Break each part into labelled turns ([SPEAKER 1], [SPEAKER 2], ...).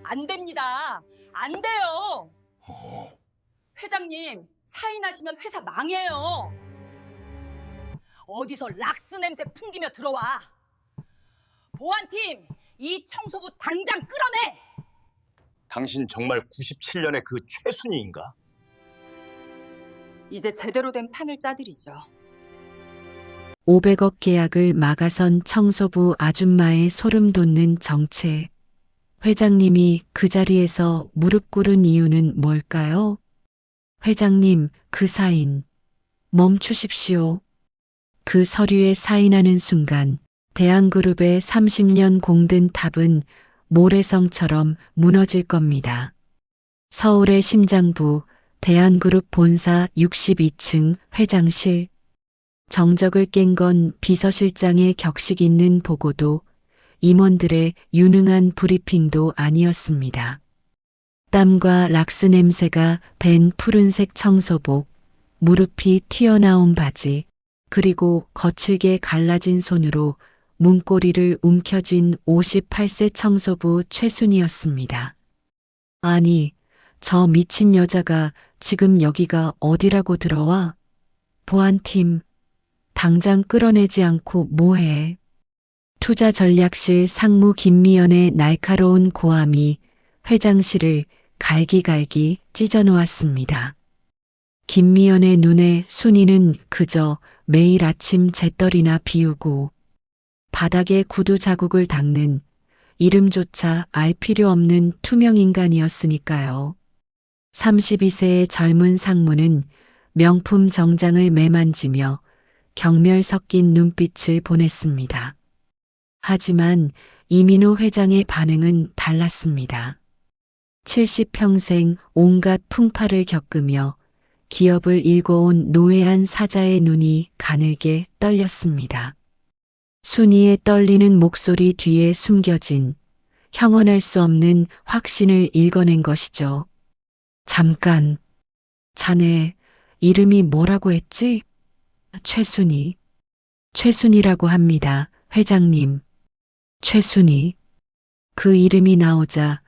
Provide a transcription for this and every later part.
[SPEAKER 1] 안 됩니다. 안 돼요. 회장님, 사인하시면 회사 망해요. 어디서 락스 냄새 풍기며 들어와. 보안팀, 이 청소부 당장 끌어내.
[SPEAKER 2] 당신 정말 97년의 그 최순희인가?
[SPEAKER 1] 이제 제대로 된 판을 짜드리죠.
[SPEAKER 3] 500억 계약을 막아선 청소부 아줌마의 소름 돋는 정체. 회장님이 그 자리에서 무릎 꿇은 이유는 뭘까요? 회장님, 그 사인. 멈추십시오. 그 서류에 사인하는 순간 대한그룹의 30년 공든 탑은 모래성처럼 무너질 겁니다. 서울의 심장부 대한그룹 본사 62층 회장실. 정적을 깬 건 비서실장의 격식 있는 보고도 임원들의 유능한 브리핑도 아니었습니다. 땀과 락스 냄새가 밴 푸른색 청소복, 무릎이 튀어나온 바지, 그리고 거칠게 갈라진 손으로 문고리를 움켜쥔 58세 청소부 최순이었습니다. 아니, 저 미친 여자가 지금 여기가 어디라고 들어와? 보안팀, 당장 끌어내지 않고 뭐해? 투자전략실 상무 김미연의 날카로운 고함이 회장실을 갈기갈기 찢어놓았습니다. 김미연의 눈에 순이는 그저 매일 아침 재떨이나 비우고 바닥에 구두 자국을 닦는 이름조차 알 필요 없는 투명인간이었으니까요. 32세의 젊은 상무는 명품 정장을 매만지며 경멸 섞인 눈빛을 보냈습니다. 하지만 이민호 회장의 반응은 달랐습니다. 70평생 온갖 풍파를 겪으며 기업을 일궈온 노회한 사자의 눈이 가늘게 떨렸습니다. 순이의 떨리는 목소리 뒤에 숨겨진 형언할 수 없는 확신을 읽어낸 것이죠. 잠깐, 자네 이름이 뭐라고 했지? 최순이. 최순이라고 합니다, 회장님. 최순이. 그 이름이 나오자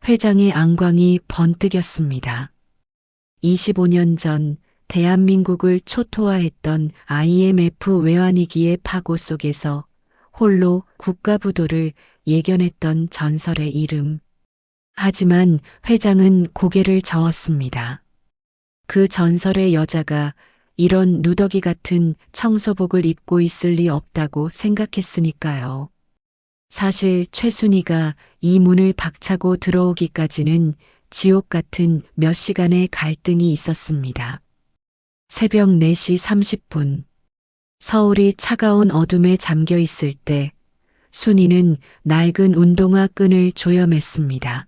[SPEAKER 3] 회장의 안광이 번뜩였습니다. 25년 전 대한민국을 초토화했던 IMF 외환위기의 파고 속에서 홀로 국가부도를 예견했던 전설의 이름. 하지만 회장은 고개를 저었습니다. 그 전설의 여자가 이런 누더기 같은 청소복을 입고 있을 리 없다고 생각했으니까요. 사실 최순이가 이 문을 박차고 들어오기까지는 지옥 같은 몇 시간의 갈등이 있었습니다. 새벽 4시 30분. 서울이 차가운 어둠에 잠겨 있을 때 순이는 낡은 운동화 끈을 조여맸습니다.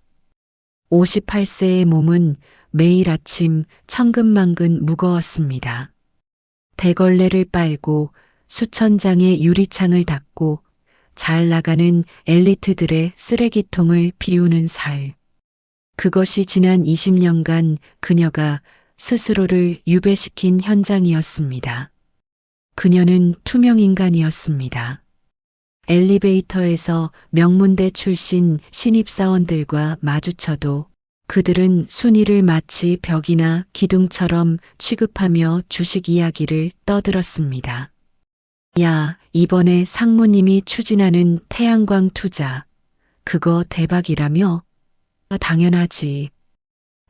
[SPEAKER 3] 58세의 몸은 매일 아침 천근만근 무거웠습니다. 대걸레를 빨고 수천 장의 유리창을 닫고 잘 나가는 엘리트들의 쓰레기통을 비우는 살. 그것이 지난 20년간 그녀가 스스로를 유배시킨 현장이었습니다. 그녀는 투명인간이었습니다. 엘리베이터에서 명문대 출신 신입사원들과 마주쳐도 그들은 순이를 마치 벽이나 기둥처럼 취급하며 주식 이야기를 떠들었습니다. 야, 이번에 상무님이 추진하는 태양광 투자, 그거 대박이라며? 당연하지.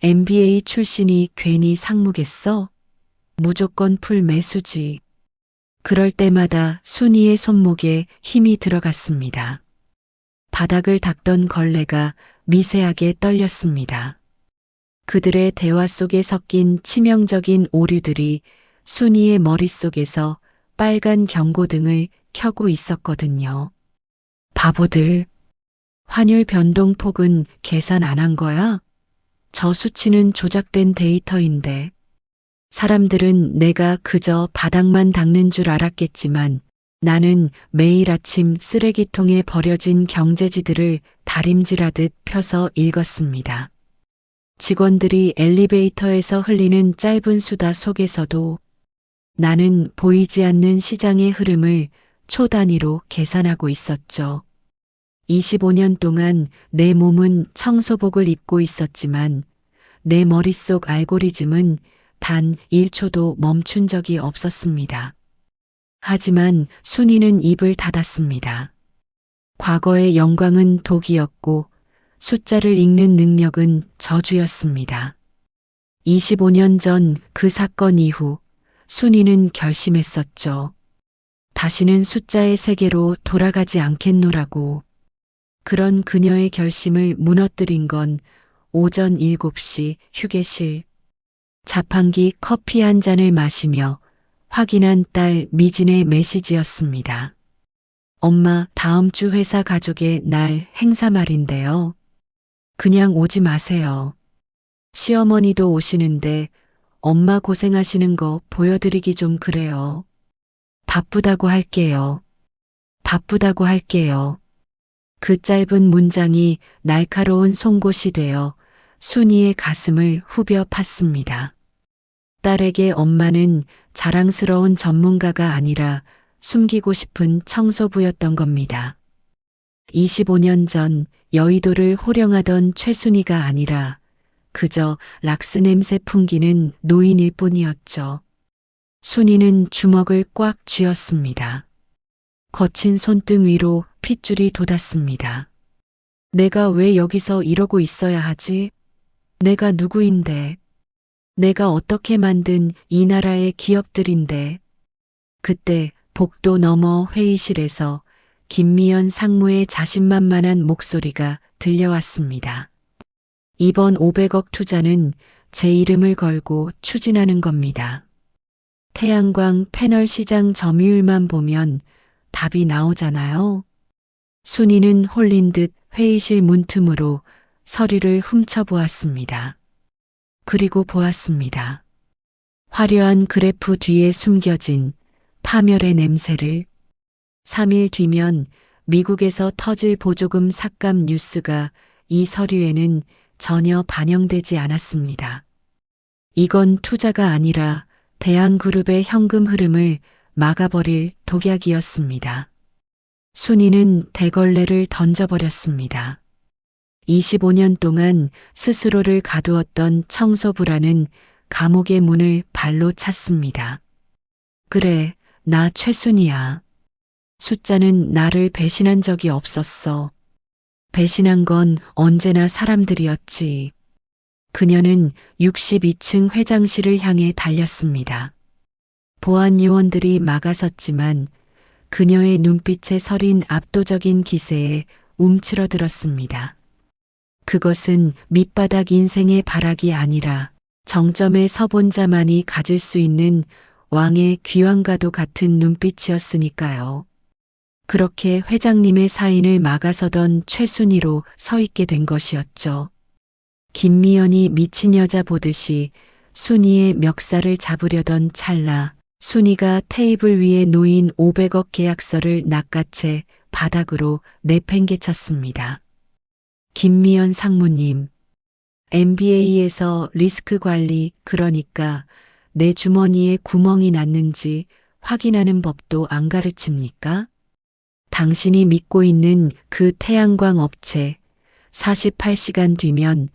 [SPEAKER 3] MBA 출신이 괜히 상무겠어? 무조건 풀 매수지. 그럴 때마다 순이의 손목에 힘이 들어갔습니다. 바닥을 닦던 걸레가 미세하게 떨렸습니다. 그들의 대화 속에 섞인 치명적인 오류들이 순이의 머릿속에서 빨간 경고등을 켜고 있었거든요. 바보들. 환율 변동폭은 계산 안 한 거야? 저 수치는 조작된 데이터인데. 사람들은 내가 그저 바닥만 닦는 줄 알았겠지만 나는 매일 아침 쓰레기통에 버려진 경제지들을 다림질하듯 펴서 읽었습니다. 직원들이 엘리베이터에서 흘리는 짧은 수다 속에서도 나는 보이지 않는 시장의 흐름을 초 단위로 계산하고 있었죠. 25년 동안 내 몸은 청소복을 입고 있었지만 내 머릿속 알고리즘은 단 1초도 멈춘 적이 없었습니다. 하지만 순이는 입을 닫았습니다. 과거의 영광은 독이었고 숫자를 읽는 능력은 저주였습니다. 25년 전 그 사건 이후 순이는 결심했었죠. 다시는 숫자의 세계로 돌아가지 않겠노라고. 그런 그녀의 결심을 무너뜨린 건 오전 7시 휴게실. 자판기 커피 한 잔을 마시며 확인한 딸 미진의 메시지였습니다. 엄마, 다음 주 회사 가족의 날 행사 말인데요. 그냥 오지 마세요. 시어머니도 오시는데 엄마 고생하시는 거 보여드리기 좀 그래요. 바쁘다고 할게요. 바쁘다고 할게요. 그 짧은 문장이 날카로운 송곳이 되어 순이의 가슴을 후벼 팠습니다. 딸에게 엄마는 자랑스러운 전문가가 아니라 숨기고 싶은 청소부였던 겁니다. 25년 전 여의도를 호령하던 최순이가 아니라 그저 락스 냄새 풍기는 노인일 뿐이었죠. 순이는 주먹을 꽉 쥐었습니다. 거친 손등 위로 핏줄이 돋았습니다. 내가 왜 여기서 이러고 있어야 하지? 내가 누구인데? 내가 어떻게 만든 이 나라의 기업들인데? 그때 복도 너머 회의실에서 김미연 상무의 자신만만한 목소리가 들려왔습니다. 이번 500억 투자는 제 이름을 걸고 추진하는 겁니다. 태양광 패널 시장 점유율만 보면 답이 나오잖아요. 순이는 홀린 듯 회의실 문틈으로 서류를 훔쳐보았습니다. 그리고 보았습니다. 화려한 그래프 뒤에 숨겨진 파멸의 냄새를. 3일 뒤면 미국에서 터질 보조금 삭감 뉴스가 이 서류에는 전혀 반영되지 않았습니다. 이건 투자가 아니라 대한그룹의 현금 흐름을 막아버릴 독약이었습니다. 순이는 대걸레를 던져버렸습니다. 25년 동안 스스로를 가두었던 청소부라는 감옥의 문을 발로 찼습니다. 그래, 나 최순이야. 숫자는 나를 배신한 적이 없었어. 배신한 건 언제나 사람들이었지. 그녀는 62층 회장실을 향해 달렸습니다. 보안 요원들이 막아섰지만 그녀의 눈빛에 서린 압도적인 기세에 움츠러들었습니다. 그것은 밑바닥 인생의 발악이 아니라 정점에 서본 자만이 가질 수 있는 왕의 귀환과도 같은 눈빛이었으니까요. 그렇게 회장님의 사인을 막아서던 최순희로 서 있게 된 것이었죠. 김미연이 미친 여자 보듯이 순이의 멱살을 잡으려던 찰나 순이가 테이블 위에 놓인 500억 계약서를 낚아채 바닥으로 내팽개쳤습니다. 김미연 상무님, MBA에서 리스크 관리, 그러니까 내 주머니에 구멍이 났는지 확인하는 법도 안 가르칩니까? 당신이 믿고 있는 그 태양광 업체 48시간 뒤면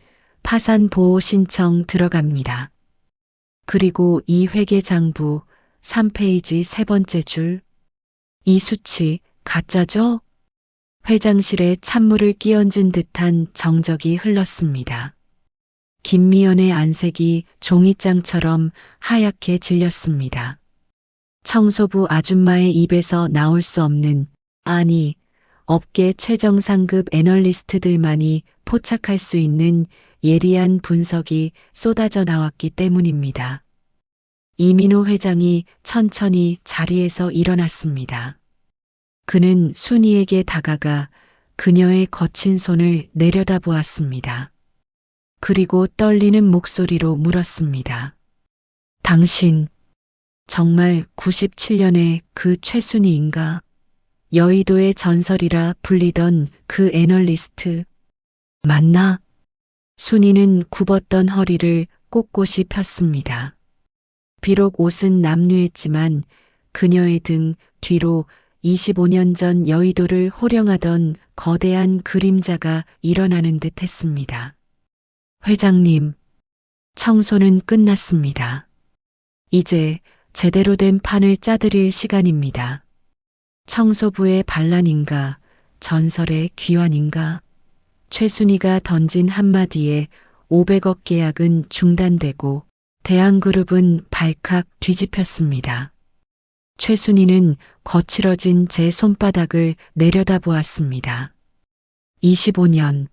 [SPEAKER 3] 파산 보호 신청 들어갑니다. 그리고 이 회계장부 3페이지 세 번째 줄. 이 수치 가짜죠? 회장실에 찬물을 끼얹은 듯한 정적이 흘렀습니다. 김미연의 안색이 종이장처럼 하얗게 질렸습니다. 청소부 아줌마의 입에서 나올 수 없는, 아니, 업계 최정상급 애널리스트들만이 포착할 수 있는 예리한 분석이 쏟아져 나왔기 때문입니다. 이민호 회장이 천천히 자리에서 일어났습니다. 그는 순이에게 다가가 그녀의 거친 손을 내려다보았습니다. 그리고 떨리는 목소리로 물었습니다. 당신, 정말 97년의 그 최순희인가? 여의도의 전설이라 불리던 그 애널리스트. 맞나? 순이는 굽었던 허리를 꼿꼿이 폈습니다. 비록 옷은 남루했지만 그녀의 등 뒤로 25년 전 여의도를 호령하던 거대한 그림자가 일어나는 듯 했습니다. 회장님, 청소는 끝났습니다. 이제 제대로 된 판을 짜드릴 시간입니다. 청소부의 반란인가, 전설의 귀환인가, 최순희가 던진 한마디에 500억 계약은 중단되고 대한그룹은 발칵 뒤집혔습니다. 최순희는 거칠어진 제 손바닥을 내려다보았습니다. 25년.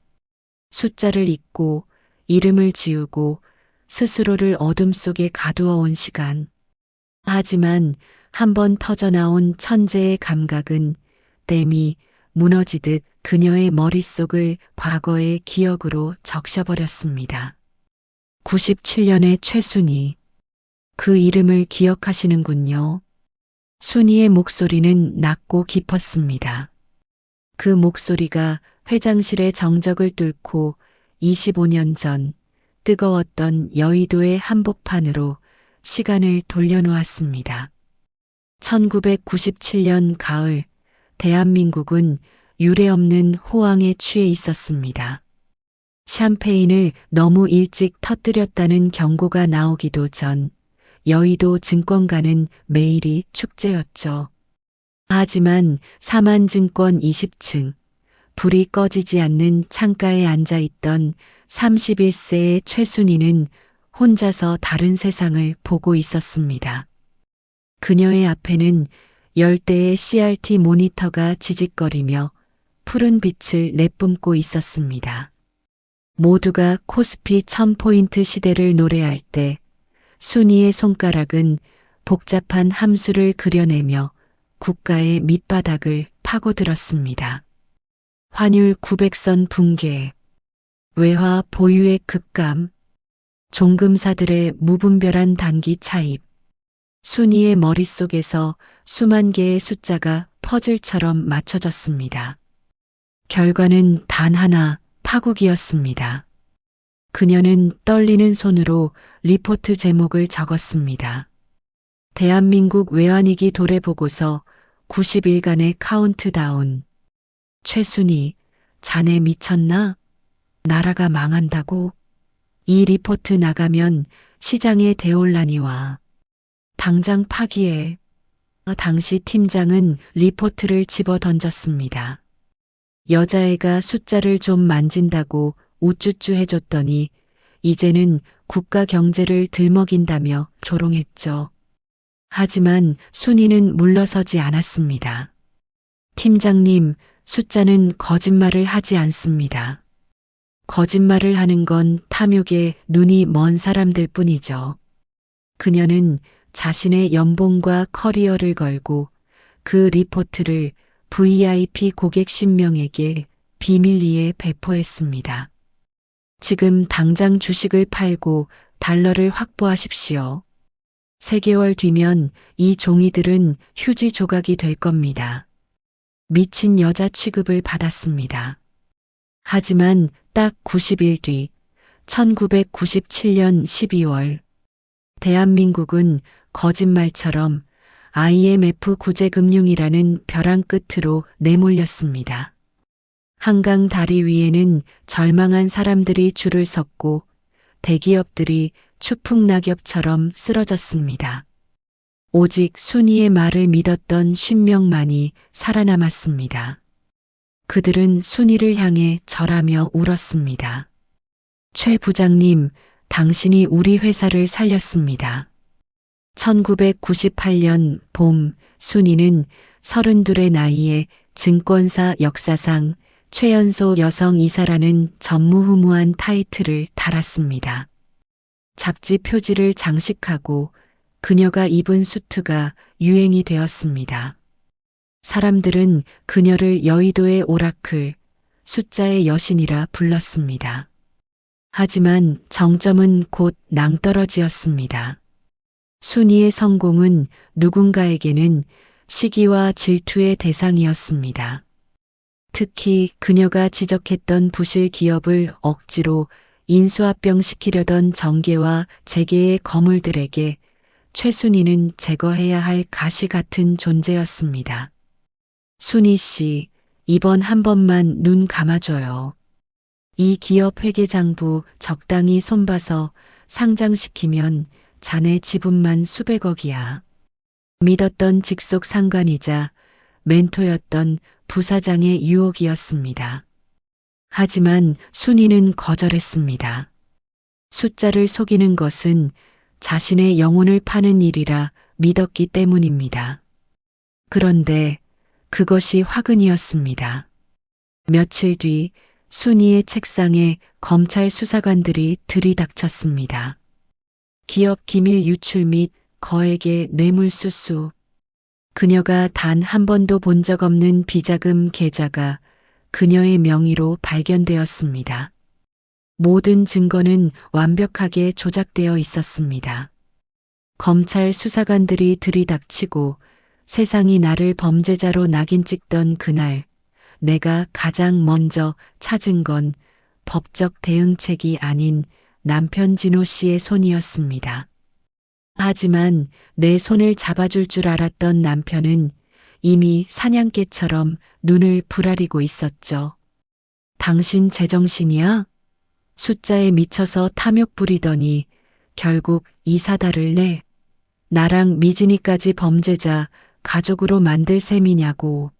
[SPEAKER 3] 숫자를 잊고 이름을 지우고 스스로를 어둠 속에 가두어온 시간. 하지만 한번 터져나온 천재의 감각은 댐이 무너지듯 그녀의 머릿속을 과거의 기억으로 적셔버렸습니다. 97년의 최순희. 그 이름을 기억하시는군요. 순희의 목소리는 낮고 깊었습니다. 그 목소리가 회장실의 정적을 뚫고 25년 전 뜨거웠던 여의도의 한복판으로 시간을 돌려놓았습니다. 1997년 가을, 대한민국은 유례없는 호황에 취해 있었습니다. 샴페인을 너무 일찍 터뜨렸다는 경고가 나오기도 전 여의도 증권가는 매일이 축제였죠. 하지만 사만증권 20층, 불이 꺼지지 않는 창가에 앉아있던 31세의 최순희는 혼자서 다른 세상을 보고 있었습니다. 그녀의 앞에는 10대의 CRT 모니터가 지직거리며 푸른 빛을 내뿜고 있었습니다. 모두가 코스피 1000포인트 시대를 노래할 때 순희의 손가락은 복잡한 함수를 그려내며 국가의 밑바닥을 파고들었습니다. 환율 900선 붕괴, 외화 보유의 급감, 종금사들의 무분별한 단기 차입, 순희의 머릿속에서 수만 개의 숫자가 퍼즐처럼 맞춰졌습니다. 결과는 단 하나, 파국이었습니다. 그녀는 떨리는 손으로 리포트 제목을 적었습니다. 대한민국 외환위기 도래보고서 90일간의 카운트다운. 최순희, 자네 미쳤나? 나라가 망한다고? 이 리포트 나가면 시장에 대혼란이 와. 당장 파기해. 당시 팀장은 리포트를 집어 던졌습니다. 여자애가 숫자를 좀 만진다고 우쭈쭈 해줬더니 이제는 국가 경제를 들먹인다며 조롱했죠. 하지만 순희는 물러서지 않았습니다. 팀장님, 숫자는 거짓말을 하지 않습니다. 거짓말을 하는 건 탐욕에 눈이 먼 사람들 뿐이죠. 그녀는 자신의 연봉과 커리어를 걸고 그 리포트를 VIP 고객 10명에게 비밀리에 배포했습니다. 지금 당장 주식을 팔고 달러를 확보하십시오. 3개월 뒤면 이 종이들은 휴지 조각이 될 겁니다. 미친 여자 취급을 받았습니다. 하지만 딱 90일 뒤 1997년 12월 대한민국은 거짓말처럼 IMF 구제금융이라는 벼랑 끝으로 내몰렸습니다. 한강 다리 위에는 절망한 사람들이 줄을 섰고 대기업들이 추풍낙엽처럼 쓰러졌습니다. 오직 순희의 말을 믿었던 10명만이 살아남았습니다. 그들은 순희를 향해 절하며 울었습니다. 최 부장님, 당신이 우리 회사를 살렸습니다. 1998년 봄 순희는 32의 나이에 증권사 역사상 최연소 여성 이사라는 전무후무한 타이틀을 달았습니다. 잡지 표지를 장식하고 그녀가 입은 수트가 유행이 되었습니다. 사람들은 그녀를 여의도의 오라클, 숫자의 여신이라 불렀습니다. 하지만 정점은 곧 낭떠러지였습니다. 순희의 성공은 누군가에게는 시기와 질투의 대상이었습니다. 특히 그녀가 지적했던 부실 기업을 억지로 인수합병시키려던 정계와 재계의 거물들에게 최순희는 제거해야 할 가시 같은 존재였습니다. 순희 씨, 이번 한 번만 눈 감아줘요. 이 기업 회계장부 적당히 손봐서 상장시키면 자네 지분만 수백억이야. 믿었던 직속 상관이자 멘토였던 부사장의 유혹이었습니다. 하지만 순이는 거절했습니다. 숫자를 속이는 것은 자신의 영혼을 파는 일이라 믿었기 때문입니다. 그런데 그것이 화근이었습니다. 며칠 뒤 순이의 책상에 검찰 수사관들이 들이닥쳤습니다. 기업 기밀 유출 및 거액의 뇌물수수. 그녀가 단 한 번도 본 적 없는 비자금 계좌가 그녀의 명의로 발견되었습니다. 모든 증거는 완벽하게 조작되어 있었습니다. 검찰 수사관들이 들이닥치고 세상이 나를 범죄자로 낙인 찍던 그날, 내가 가장 먼저 찾은 건 법적 대응책이 아닌 남편 진호 씨의 손이었습니다. 하지만 내 손을 잡아줄 줄 알았던 남편은 이미 사냥개처럼 눈을 부라리고 있었죠. 당신 제정신이야? 숫자에 미쳐서 탐욕 부리더니 결국 이 사달을 내. 나랑 미진이까지 범죄자 가족으로 만들 셈이냐고.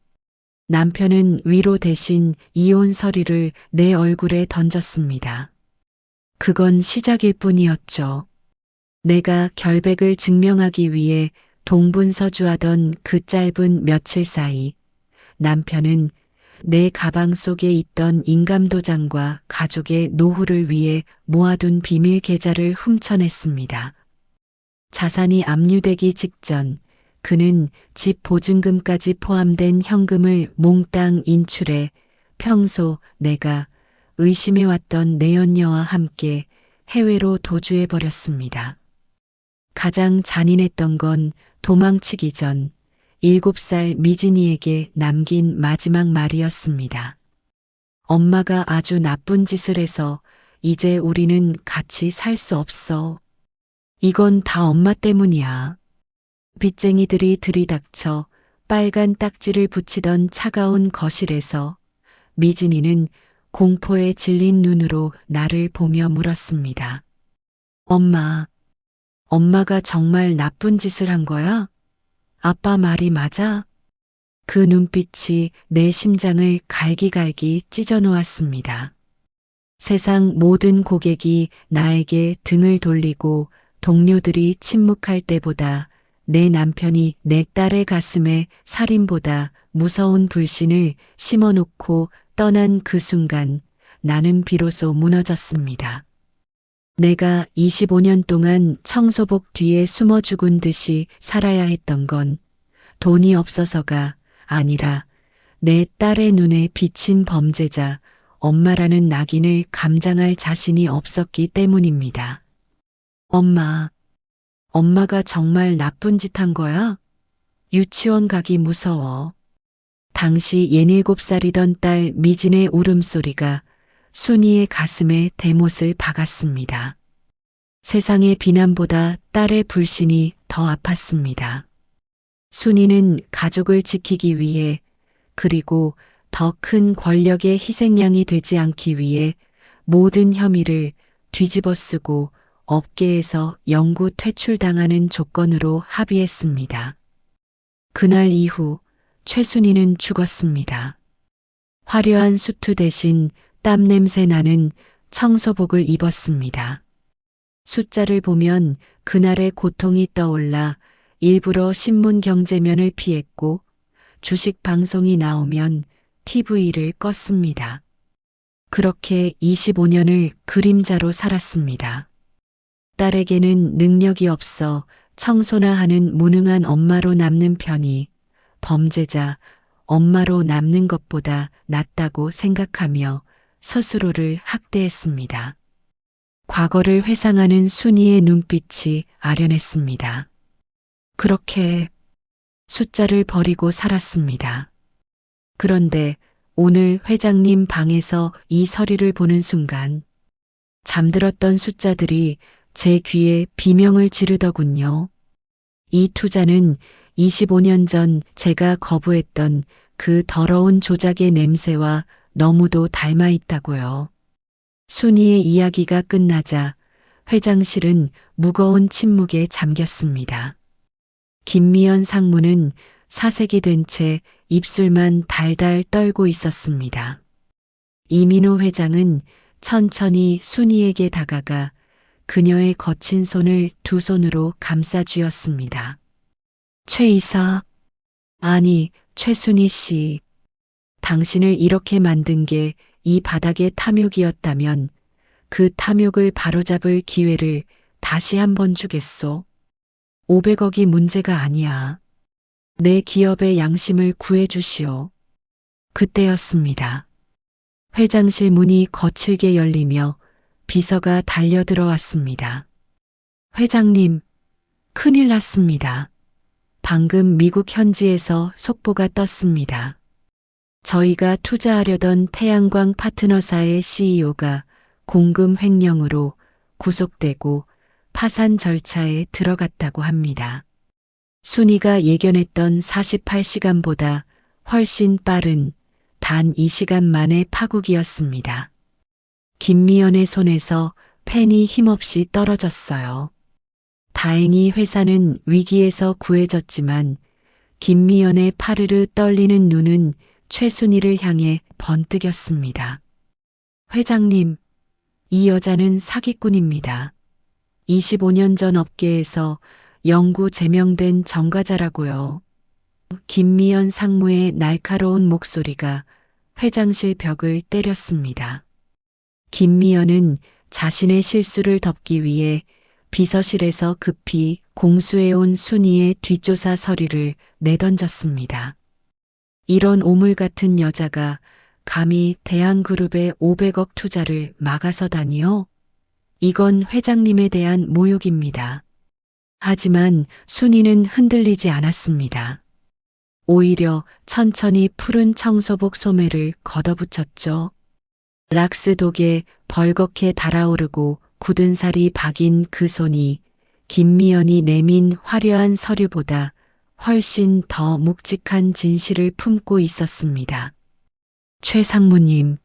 [SPEAKER 3] 남편은 위로 대신 이혼 서류를 내 얼굴에 던졌습니다. 그건 시작일 뿐이었죠. 내가 결백을 증명하기 위해 동분서주하던 그 짧은 며칠 사이 남편은 내 가방 속에 있던 인감도장과 가족의 노후를 위해 모아둔 비밀 계좌를 훔쳐냈습니다. 자산이 압류되기 직전 그는 집 보증금까지 포함된 현금을 몽땅 인출해 평소 내가 의심해왔던 내연녀와 함께 해외로 도주해버렸습니다. 가장 잔인했던 건 도망치기 전 7살 미진이에게 남긴 마지막 말이었습니다. 엄마가 아주 나쁜 짓을 해서 이제 우리는 같이 살 수 없어. 이건 다 엄마 때문이야. 빚쟁이들이 들이닥쳐 빨간 딱지를 붙이던 차가운 거실에서 미진이는 공포에 질린 눈으로 나를 보며 물었습니다. 엄마가 정말 나쁜 짓을 한 거야? 아빠 말이 맞아? 그 눈빛이 내 심장을 갈기갈기 찢어놓았습니다. 세상 모든 고객이 나에게 등을 돌리고 동료들이 침묵할 때보다 내 남편이 내 딸의 가슴에 살인보다 무서운 불신을 심어놓고 떠난 그 순간 나는 비로소 무너졌습니다. 내가 25년 동안 청소복 뒤에 숨어 죽은 듯이 살아야 했던 건 돈이 없어서가 아니라 내 딸의 눈에 비친 범죄자 엄마라는 낙인을 감당할 자신이 없었기 때문입니다. 엄마가 정말 나쁜 짓 한 거야? 유치원 가기 무서워. 당시 67살이던 딸 미진의 울음소리가 순이의 가슴에 대못을 박았습니다. 세상의 비난보다 딸의 불신이 더 아팠습니다. 순이는 가족을 지키기 위해 그리고 더 큰 권력의 희생양이 되지 않기 위해 모든 혐의를 뒤집어쓰고 업계에서 영구 퇴출당하는 조건으로 합의했습니다. 그날 이후 최순이는 죽었습니다. 화려한 수트 대신 땀 냄새 나는 청소복을 입었습니다. 숫자를 보면 그날의 고통이 떠올라 일부러 신문 경제면을 피했고 주식 방송이 나오면 TV를 껐습니다. 그렇게 25년을 그림자로 살았습니다. 딸에게는 능력이 없어 청소나 하는 무능한 엄마로 남는 편이 범죄자 엄마로 남는 것보다 낫다고 생각하며 스스로를 학대했습니다. 과거를 회상하는 순이의 눈빛이 아련했습니다. 그렇게 숫자를 버리고 살았습니다. 그런데 오늘 회장님 방에서 이 서류를 보는 순간 잠들었던 숫자들이 제 귀에 비명을 지르더군요. 이 투자는 25년 전 제가 거부했던 그 더러운 조작의 냄새와 너무도 닮아 있다고요. 순이의 이야기가 끝나자 회장실은 무거운 침묵에 잠겼습니다. 김미연 상무는 사색이 된 채 입술만 달달 떨고 있었습니다. 이민호 회장은 천천히 순이에게 다가가 그녀의 거친 손을 두 손으로 감싸 쥐었습니다. 최 이사, 아니 최순희 씨, 당신을 이렇게 만든 게 이 바닥의 탐욕이었다면 그 탐욕을 바로잡을 기회를 다시 한번 주겠소. 500억이 문제가 아니야. 내 기업의 양심을 구해주시오. 그때였습니다. 회장실 문이 거칠게 열리며 비서가 달려들어왔습니다. 회장님, 큰일 났습니다. 방금 미국 현지에서 속보가 떴습니다. 저희가 투자하려던 태양광 파트너사의 CEO가 공금 횡령으로 구속되고 파산 절차에 들어갔다고 합니다. 순이가 예견했던 48시간보다 훨씬 빠른 단 2시간 만의 파국이었습니다. 김미연의 손에서 펜이 힘없이 떨어졌어요. 다행히 회사는 위기에서 구해졌지만 김미연의 파르르 떨리는 눈은 최순희를 향해 번뜩였습니다. 회장님, 이 여자는 사기꾼입니다. 25년 전 업계에서 영구 제명된 전과자라고요. 김미연 상무의 날카로운 목소리가 회장실 벽을 때렸습니다. 김미연은 자신의 실수를 덮기 위해 비서실에서 급히 공수해온 순이의 뒷조사 서류를 내던졌습니다. 이런 오물 같은 여자가 감히 대한그룹의 500억 투자를 막아서다니요? 이건 회장님에 대한 모욕입니다. 하지만 순이는 흔들리지 않았습니다. 오히려 천천히 푸른 청소복 소매를 걷어붙였죠. 락스 독에 벌겋게 달아오르고 굳은 살이 박인 그 손이 김미연이 내민 화려한 서류보다 훨씬 더 묵직한 진실을 품고 있었습니다. 최 상무님,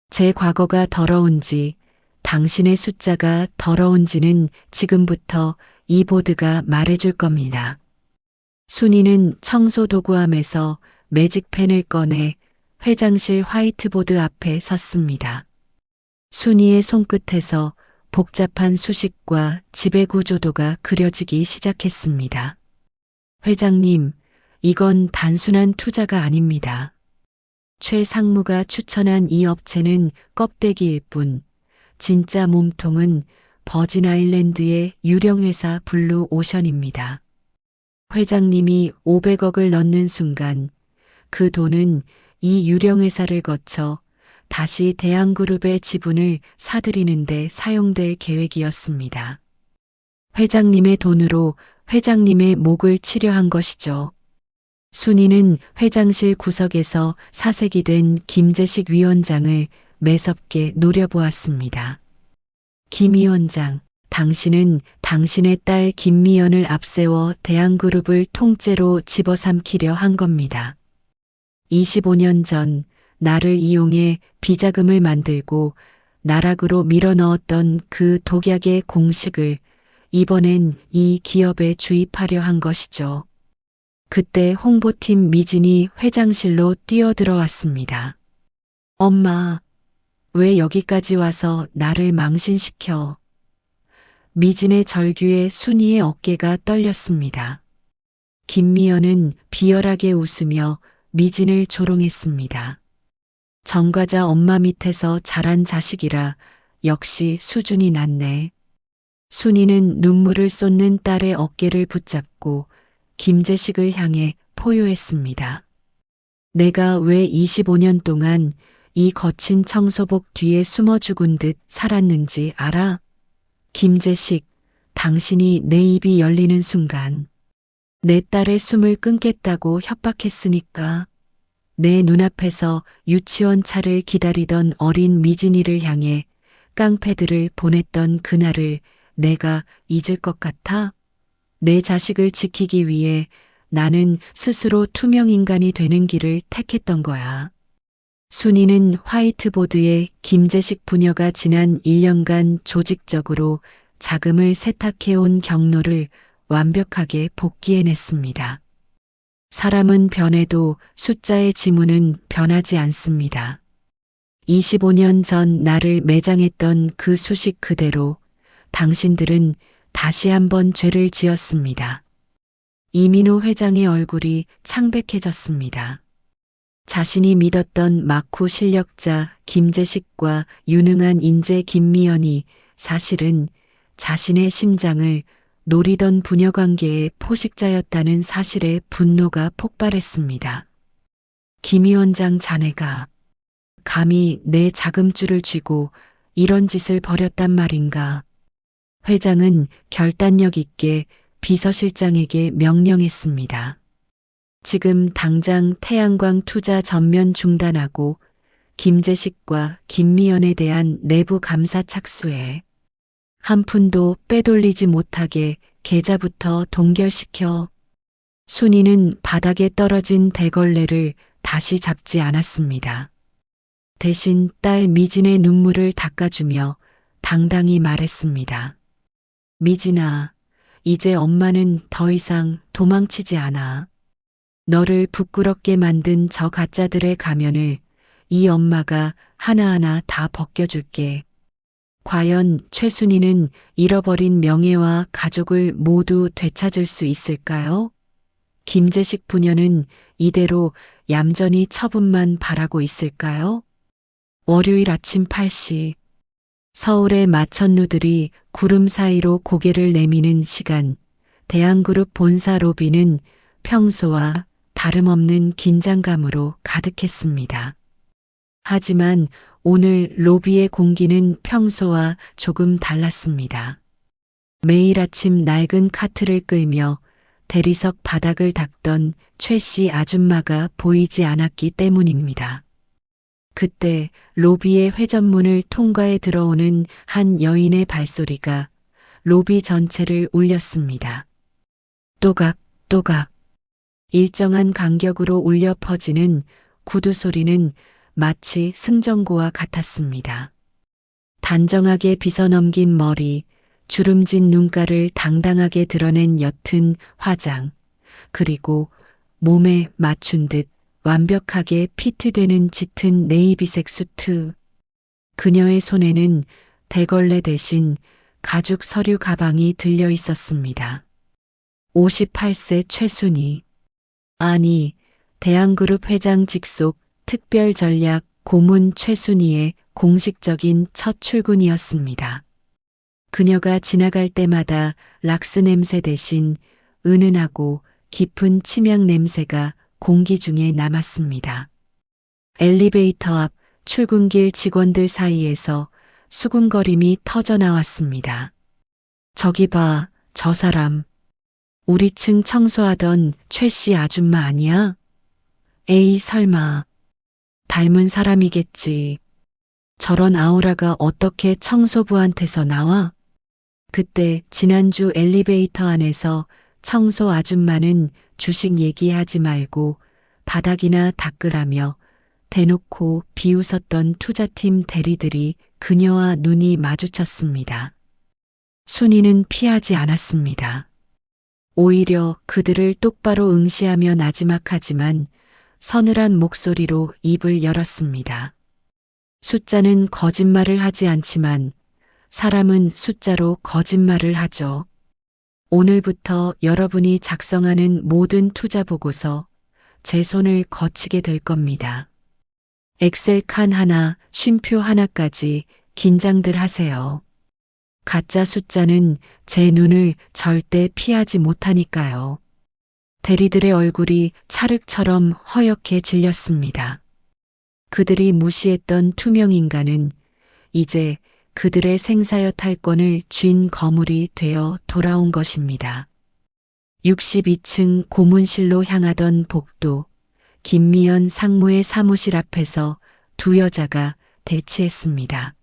[SPEAKER 3] 제 과거가 더러운지 당신의 숫자가 더러운지는 지금부터 이 보드가 말해줄 겁니다. 순이는 청소 도구함에서 매직펜을 꺼내 회장실 화이트보드 앞에 섰습니다. 순이의 손끝에서 복잡한 수식과 지배구조도가 그려지기 시작했습니다. 회장님, 이건 단순한 투자가 아닙니다. 최 상무가 추천한 이 업체는 껍데기일 뿐, 진짜 몸통은 버진 아일랜드의 유령 회사 블루 오션입니다. 회장님이 500억을 넣는 순간 그 돈은 이 유령 회사를 거쳐 다시 대한그룹의 지분을 사들이는 데 사용될 계획이었습니다. 회장님의 돈으로 회장님의 목을 치려한 것이죠. 순이는 회장실 구석에서 사색이 된 김재식 위원장을 매섭게 노려보았습니다. 김 위원장, 당신은 당신의 딸 김미연을 앞세워 대한그룹을 통째로 집어삼키려 한 겁니다. 25년 전 나를 이용해 비자금을 만들고 나락으로 밀어넣었던 그 독약의 공식을 이번엔 이 기업에 주입하려 한 것이죠. 그때 홍보팀 미진이 회장실로 뛰어들어왔습니다. 엄마, 왜 여기까지 와서 나를 망신시켜? 미진의 절규에 순이의 어깨가 떨렸습니다. 김미연은 비열하게 웃으며 미진을 조롱했습니다. 전과자 엄마 밑에서 자란 자식이라 역시 수준이 낮네. 순이는 눈물을 쏟는 딸의 어깨를 붙잡고 김재식을 향해 포효했습니다. 내가 왜 25년 동안 이 거친 청소복 뒤에 숨어 죽은 듯 살았는지 알아? 김재식, 당신이 내 입이 열리는 순간 내 딸의 숨을 끊겠다고 협박했으니까. 내 눈앞에서 유치원 차를 기다리던 어린 미진이를 향해 깡패들을 보냈던 그날을 내가 잊을 것 같아? 내 자식을 지키기 위해 나는 스스로 투명 인간이 되는 길을 택했던 거야. 순이는 화이트보드에 김재식 부녀가 지난 1년간 조직적으로 자금을 세탁해온 경로를 완벽하게 복귀해냈습니다. 사람은 변해도 숫자의 지문은 변하지 않습니다. 25년 전 나를 매장했던 그 수식 그대로 당신들은 다시 한번 죄를 지었습니다. 이민호 회장의 얼굴이 창백해졌습니다. 자신이 믿었던 마쿠 실력자 김재식과 유능한 인재 김미연이 사실은 자신의 심장을 노리던 부녀관계의 포식자였다는 사실에 분노가 폭발했습니다. 김 위원장 자네가 감히 내 자금줄을 쥐고 이런 짓을 벌였단 말인가. 회장은 결단력 있게 비서실장에게 명령했습니다. 지금 당장 태양광 투자 전면 중단하고 김재식과 김미연에 대한 내부 감사 착수해. 한 푼도 빼돌리지 못하게 계좌부터 동결시켜. 순이는 바닥에 떨어진 대걸레를 다시 잡지 않았습니다. 대신 딸 미진의 눈물을 닦아주며 당당히 말했습니다. 미진아, 이제 엄마는 더 이상 도망치지 않아. 너를 부끄럽게 만든 저 가짜들의 가면을 이 엄마가 하나하나 다 벗겨줄게. 과연 최순이는 잃어버린 명예와 가족을 모두 되찾을 수 있을까요? 김재식 부녀는 이대로 얌전히 처분만 바라고 있을까요? 월요일 아침 8시 서울의 마천루들이 구름 사이로 고개를 내미는 시간, 대한그룹 본사 로비는 평소와 다름없는 긴장감으로 가득했습니다. 하지만 오늘 로비의 공기는 평소와 조금 달랐습니다. 매일 아침 낡은 카트를 끌며 대리석 바닥을 닦던 최 씨 아줌마가 보이지 않았기 때문입니다. 그때 로비의 회전문을 통과해 들어오는 한 여인의 발소리가 로비 전체를 울렸습니다. 또각, 또각. 일정한 간격으로 울려 퍼지는 구두 소리는 마치 승전고와 같았습니다. 단정하게 빗어넘긴 머리, 주름진 눈가를 당당하게 드러낸 옅은 화장, 그리고 몸에 맞춘 듯 완벽하게 피트되는 짙은 네이비색 수트. 그녀의 손에는 대걸레 대신 가죽 서류 가방이 들려 있었습니다. 58세 최순이. 아니, 대한그룹 회장 직속 특별전략 고문 최순이의 공식적인 첫 출근이었습니다. 그녀가 지나갈 때마다 락스 냄새 대신 은은하고 깊은 침향 냄새가 공기 중에 남았습니다. 엘리베이터 앞 출근길 직원들 사이에서 수군거림이 터져 나왔습니다. 저기 봐, 저 사람. 우리 층 청소하던 최 씨 아줌마 아니야? 에이, 설마. 닮은 사람이겠지. 저런 아우라가 어떻게 청소부한테서 나와? 그때 지난주 엘리베이터 안에서 청소 아줌마는 주식 얘기하지 말고 바닥이나 닦으라며 대놓고 비웃었던 투자팀 대리들이 그녀와 눈이 마주쳤습니다. 순이는 피하지 않았습니다. 오히려 그들을 똑바로 응시하며 나지막하지만 서늘한 목소리로 입을 열었습니다. 숫자는 거짓말을 하지 않지만 사람은 숫자로 거짓말을 하죠. 오늘부터 여러분이 작성하는 모든 투자 보고서 제 손을 거치게 될 겁니다. 엑셀 칸 하나, 쉼표 하나까지 긴장들 하세요. 가짜 숫자는 제 눈을 절대 피하지 못하니까요. 대리들의 얼굴이 찰흙처럼 허옇게 질렸습니다. 그들이 무시했던 투명인간은 이제 그들의 생사여 탈권을 쥔 거물이 되어 돌아온 것입니다. 62층 고문실로 향하던 복도, 김미연 상무의 사무실 앞에서 두 여자가 대치했습니다.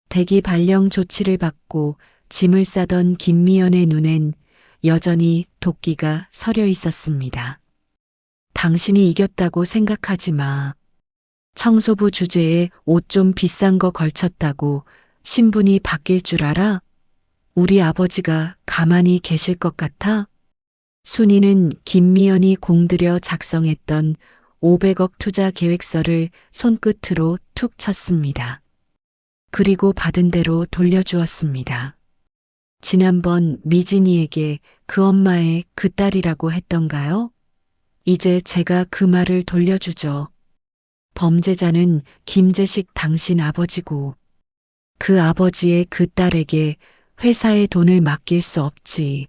[SPEAKER 3] 대기 발령 조치를 받고 짐을 싸던 김미연의 눈엔 여전히 도끼가 서려 있었습니다. 당신이 이겼다고 생각하지 마. 청소부 주제에 옷 좀 비싼 거 걸쳤다고 신분이 바뀔 줄 알아? 우리 아버지가 가만히 계실 것 같아? 순이는 김미연이 공들여 작성했던 500억 투자 계획서를 손끝으로 툭 쳤습니다. 그리고 받은 대로 돌려주었습니다. 지난번 미진이에게 그 엄마의 그 딸이라고 했던가요? 이제 제가 그 말을 돌려주죠. 범죄자는 김재식 당신 아버지고 그 아버지의 그 딸에게 회사의 돈을 맡길 수 없지.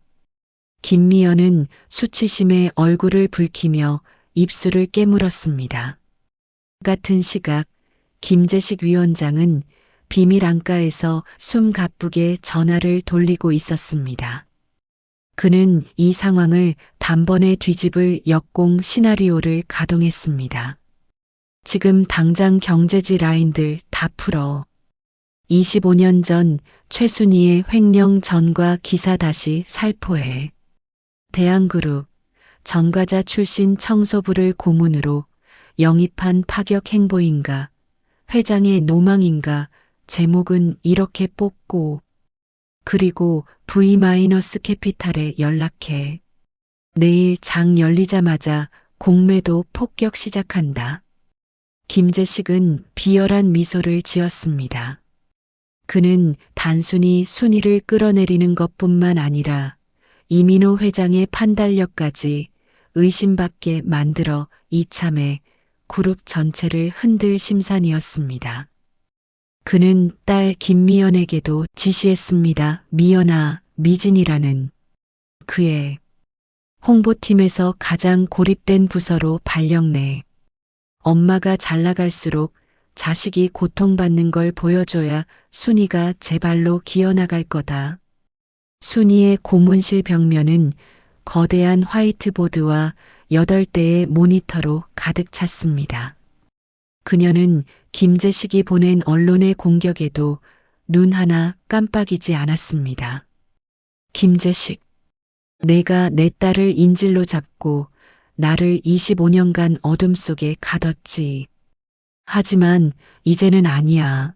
[SPEAKER 3] 김미연은 수치심에 얼굴을 붉히며 입술을 깨물었습니다. 같은 시각 김재식 위원장은 비밀 안가에서 숨 가쁘게 전화를 돌리고 있었습니다. 그는 이 상황을 단번에 뒤집을 역공 시나리오를 가동했습니다. 지금 당장 경제지 라인들 다 풀어. 25년 전 최순희의 횡령 전과 기사 다시 살포해. 대한그룹 전과자 출신 청소부를 고문으로 영입한 파격 행보인가, 회장의 노망인가, 제목은 이렇게 뽑고, 그리고 V-캐피탈에 연락해. 내일 장 열리자마자 공매도 폭격 시작한다. 김재식은 비열한 미소를 지었습니다. 그는 단순히 순위를 끌어내리는 것뿐만 아니라 이민호 회장의 판단력까지 의심받게 만들어 이참에 그룹 전체를 흔들 심산이었습니다. 그는 딸 김미연에게도 지시했습니다. 미연아, 미진이라는 그의 홍보팀에서 가장 고립된 부서로 발령내. 엄마가 잘 나갈수록 자식이 고통받는 걸 보여줘야 순이가 제 발로 기어나갈 거다. 순이의 고문실 벽면은 거대한 화이트보드와 8대의 모니터로 가득 찼습니다. 그녀는 김재식이 보낸 언론의 공격에도 눈 하나 깜빡이지 않았습니다. 김재식, 내가 내 딸을 인질로 잡고 나를 25년간 어둠 속에 가뒀지. 하지만 이제는 아니야.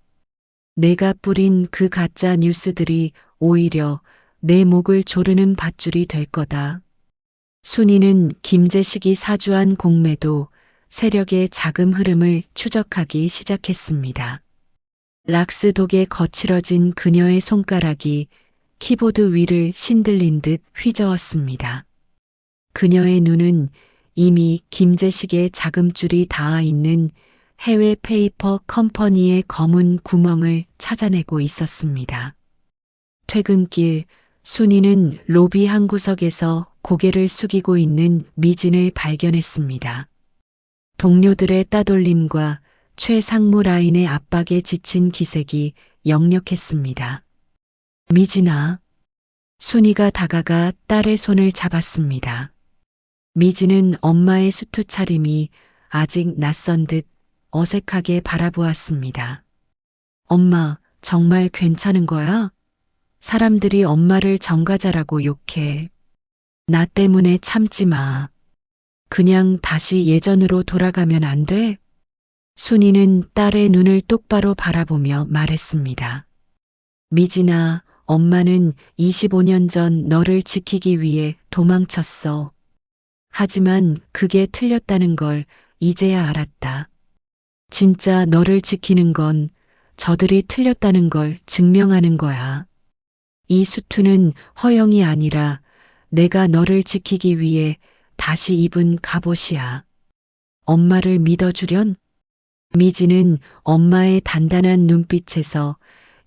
[SPEAKER 3] 내가 뿌린 그 가짜 뉴스들이 오히려 내 목을 조르는 밧줄이 될 거다. 순이는 김재식이 사주한 공매도 세력의 자금 흐름을 추적하기 시작했습니다. 락스독에 거칠어진 그녀의 손가락이 키보드 위를 신들린 듯 휘저었습니다. 그녀의 눈은 이미 김재식의 자금줄이 닿아 있는 해외 페이퍼 컴퍼니의 검은 구멍을 찾아내고 있었습니다. 퇴근길 순이는 로비 한 구석에서 고개를 숙이고 있는 미진을 발견했습니다. 동료들의 따돌림과 최상무 라인의 압박에 지친 기색이 역력했습니다. 미진아. 순이가 다가가 딸의 손을 잡았습니다. 미진은 엄마의 수트 차림이 아직 낯선 듯 어색하게 바라보았습니다. 엄마, 정말 괜찮은 거야? 사람들이 엄마를 전과자라고 욕해. 나 때문에 참지 마. 그냥 다시 예전으로 돌아가면 안 돼? 순이는 딸의 눈을 똑바로 바라보며 말했습니다. 미진아, 엄마는 25년 전 너를 지키기 위해 도망쳤어. 하지만 그게 틀렸다는 걸 이제야 알았다. 진짜 너를 지키는 건 저들이 틀렸다는 걸 증명하는 거야. 이 수트는 허영이 아니라 내가 너를 지키기 위해 다시 입은 갑옷이야. 엄마를 믿어주련? 미진은 엄마의 단단한 눈빛에서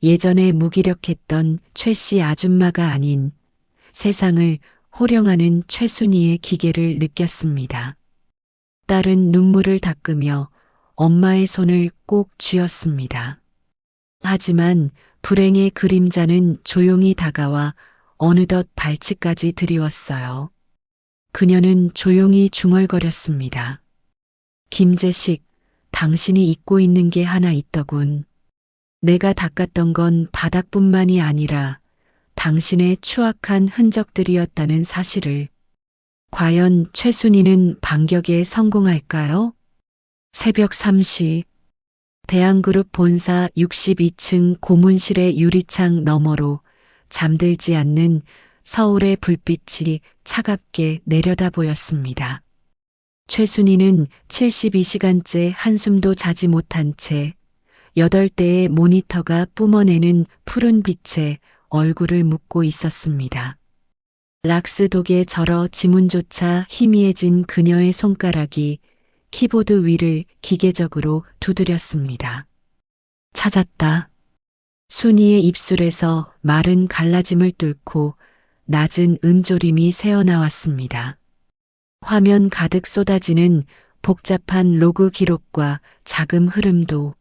[SPEAKER 3] 예전에 무기력했던 최 씨 아줌마가 아닌 세상을 호령하는 최순희의 기계를 느꼈습니다. 딸은 눈물을 닦으며 엄마의 손을 꼭 쥐었습니다. 하지만 불행의 그림자는 조용히 다가와 어느덧 발치까지 드리웠어요. 그녀는 조용히 중얼거렸습니다. 김재식, 당신이 잊고 있는 게 하나 있더군. 내가 닦았던 건 바닥뿐만이 아니라 당신의 추악한 흔적들이었다는 사실을. 과연 최순희는 반격에 성공할까요? 새벽 3시 대한그룹 본사 62층 고문실의 유리창 너머로 잠들지 않는 서울의 불빛이 차갑게 내려다 보였습니다. 최순희는 72시간째 한숨도 자지 못한 채 8대의 모니터가 뿜어내는 푸른 빛에 얼굴을 묻고 있었습니다. 락스 독에 절어 지문조차 희미해진 그녀의 손가락이 키보드 위를 기계적으로 두드렸습니다. 찾았다. 순이의 입술에서 마른 갈라짐을 뚫고 낮은 음조림이 새어나왔습니다. 화면 가득 쏟아지는 복잡한 로그 기록과 자금 흐름도,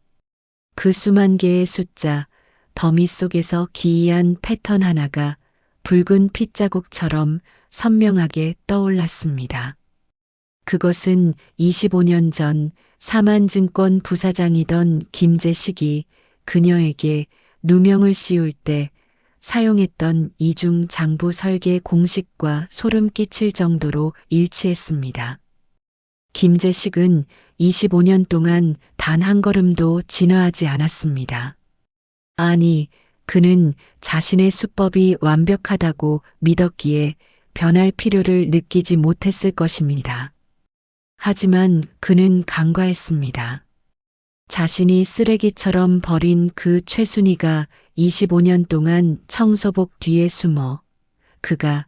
[SPEAKER 3] 그 수만 개의 숫자, 더미 속에서 기이한 패턴 하나가 붉은 핏자국처럼 선명하게 떠올랐습니다. 그것은 25년 전 사만증권 부사장이던 김재식이 그녀에게 누명을 씌울 때 사용했던 이중 장부 설계 공식과 소름 끼칠 정도로 일치했습니다. 김재식은 25년 동안 단 한 걸음도 진화하지 않았습니다. 아니, 그는 자신의 수법이 완벽하다고 믿었기에 변할 필요를 느끼지 못했을 것입니다. 하지만 그는 간과했습니다. 자신이 쓰레기처럼 버린 그 최순희가 25년 동안 청소복 뒤에 숨어 그가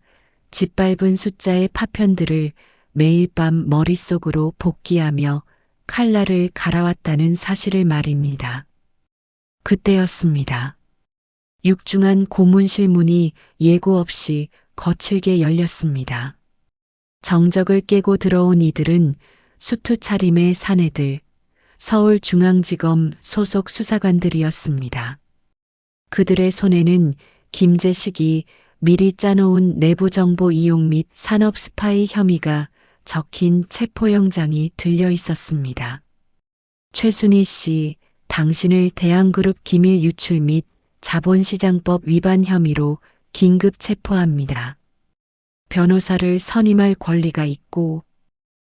[SPEAKER 3] 짓밟은 숫자의 파편들을 매일 밤 머릿속으로 복기하며 칼날을 갈아왔다는 사실을 말입니다. 그때였습니다. 육중한 고문실 문이 예고 없이 거칠게 열렸습니다. 정적을 깨고 들어온 이들은 수투 차림의 사내들, 서울중앙지검 소속 수사관들이었습니다. 그들의 손에는 김재식이 미리 짜놓은 내부정보 이용 및 산업 스파이 혐의가 적힌 체포영장이 들려 있었습니다. 최순희 씨, 당신을 대한그룹 기밀 유출 및 자본시장법 위반 혐의로 긴급 체포합니다. 변호사를 선임할 권리가 있고,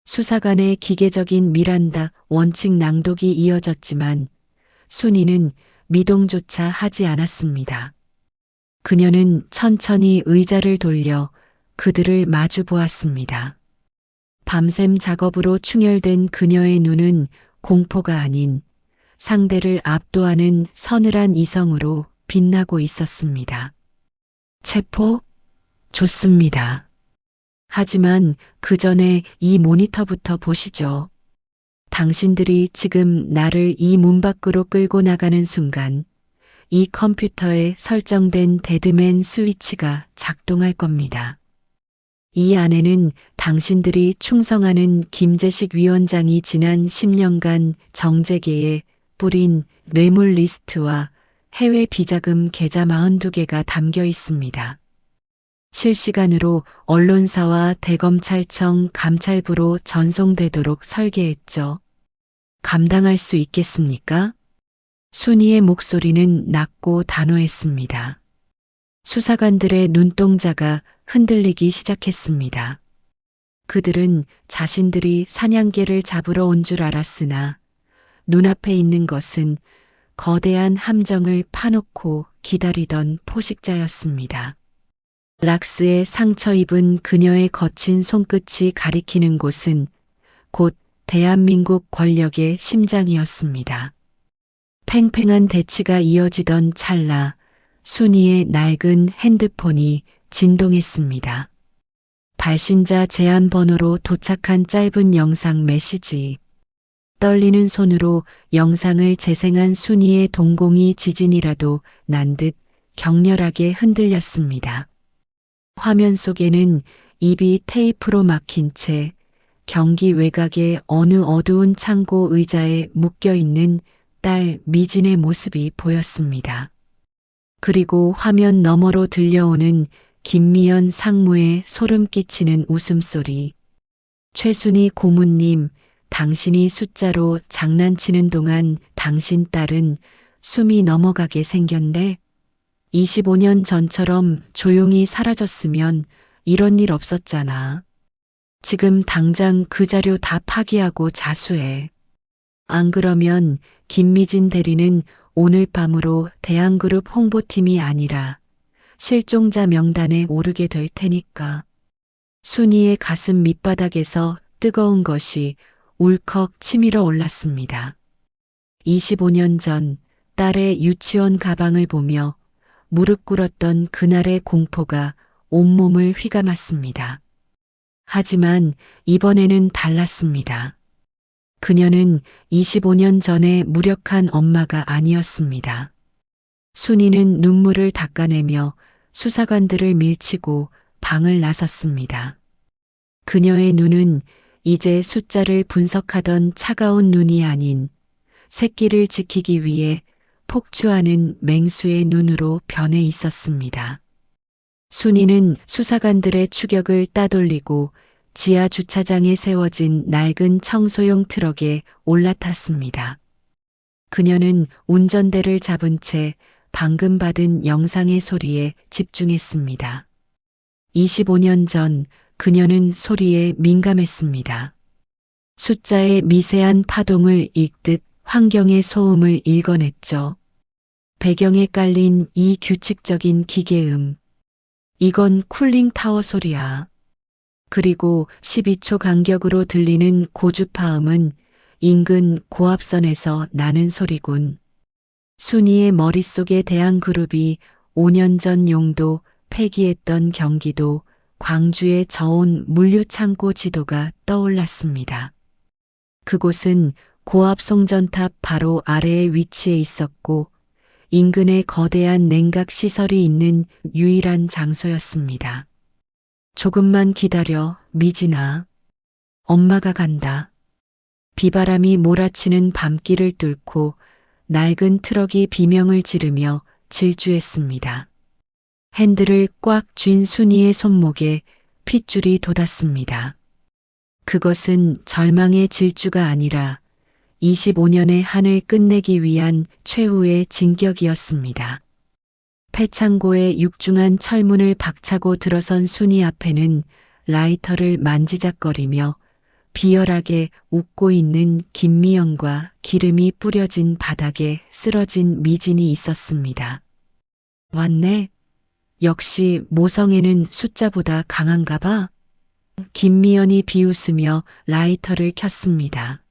[SPEAKER 3] 수사관의 기계적인 미란다 원칙 낭독이 이어졌지만 순이는 미동조차 하지 않았습니다. 그녀는 천천히 의자를 돌려 그들을 마주 보았습니다. 밤샘 작업으로 충혈된 그녀의 눈은 공포가 아닌 상대를 압도하는 서늘한 이성으로 빛나고 있었습니다. 체포? 좋습니다. 하지만 그 전에 이 모니터부터 보시죠. 당신들이 지금 나를 이 문 밖으로 끌고 나가는 순간 이 컴퓨터에 설정된 데드맨 스위치가 작동할 겁니다. 이 안에는 당신들이 충성하는 김재식 위원장이 지난 10년간 정재계에 뿌린 뇌물 리스트와 해외 비자금 계좌 42개가 담겨 있습니다. 실시간으로 언론사와 대검찰청 감찰부로 전송되도록 설계했죠. 감당할 수 있겠습니까? 순이의 목소리는 낮고 단호했습니다. 수사관들의 눈동자가 흔들리기 시작했습니다. 그들은 자신들이 사냥개를 잡으러 온 줄 알았으나 눈앞에 있는 것은 거대한 함정을 파놓고 기다리던 포식자였습니다. 락스에 상처 입은 그녀의 거친 손끝이 가리키는 곳은 곧 대한민국 권력의 심장이었습니다. 팽팽한 대치가 이어지던 찰나 순이의 낡은 핸드폰이 진동했습니다. 발신자 제한 번호로 도착한 짧은 영상 메시지. 떨리는 손으로 영상을 재생한 순이의 동공이 지진이라도 난 듯 격렬하게 흔들렸습니다. 화면 속에는 입이 테이프로 막힌 채 경기 외곽의 어느 어두운 창고 의자에 묶여있는 딸 미진의 모습이 보였습니다. 그리고 화면 너머로 들려오는 김미연 상무의 소름 끼치는 웃음소리. 최순희 고문님, 당신이 숫자로 장난치는 동안 당신 딸은 숨이 넘어가게 생겼네. 25년 전처럼 조용히 사라졌으면 이런 일 없었잖아. 지금 당장 그 자료 다 파기하고 자수해. 안 그러면 김미진 대리는 오늘 밤으로 대한그룹 홍보팀이 아니라 실종자 명단에 오르게 될 테니까. 순이의 가슴 밑바닥에서 뜨거운 것이 울컥 치밀어 올랐습니다. 25년 전 딸의 유치원 가방을 보며 무릎 꿇었던 그날의 공포가 온몸을 휘감았습니다. 하지만 이번에는 달랐습니다. 그녀는 25년 전에 무력한 엄마가 아니었습니다. 순이는 눈물을 닦아내며 수사관들을 밀치고 방을 나섰습니다. 그녀의 눈은 이제 숫자를 분석하던 차가운 눈이 아닌 새끼를 지키기 위해 폭주하는 맹수의 눈으로 변해 있었습니다. 순이는 수사관들의 추격을 따돌리고 지하 주차장에 세워진 낡은 청소용 트럭에 올라탔습니다. 그녀는 운전대를 잡은 채 방금 받은 영상의 소리에 집중했습니다. 25년 전 그녀는 소리에 민감했습니다. 숫자의 미세한 파동을 읽듯 환경의 소음을 읽어냈죠. 배경에 깔린 이 규칙적인 기계음. 이건 쿨링타워 소리야. 그리고 12초 간격으로 들리는 고주파음은 인근 고압선에서 나는 소리군. 순이의 머릿속에 대한그룹이 5년 전 용도 폐기했던 경기도 광주의 저온 물류창고 지도가 떠올랐습니다. 그곳은 고압 송전탑 바로 아래에 위치해 있었고 인근에 거대한 냉각 시설이 있는 유일한 장소였습니다. 조금만 기다려, 미진아. 엄마가 간다. 비바람이 몰아치는 밤길을 뚫고 낡은 트럭이 비명을 지르며 질주했습니다. 핸들을 꽉 쥔 순이의 손목에 핏줄이 돋았습니다. 그것은 절망의 질주가 아니라 25년의 한을 끝내기 위한 최후의 진격이었습니다. 폐창고의 육중한 철문을 박차고 들어선 순이 앞에는 라이터를 만지작거리며 비열하게 웃고 있는 김미영과 기름이 뿌려진 바닥에 쓰러진 미진이 있었습니다. 왔네. 역시 모성애는 숫자보다 강한가 봐. 김미연이 비웃으며 라이터를 켰습니다.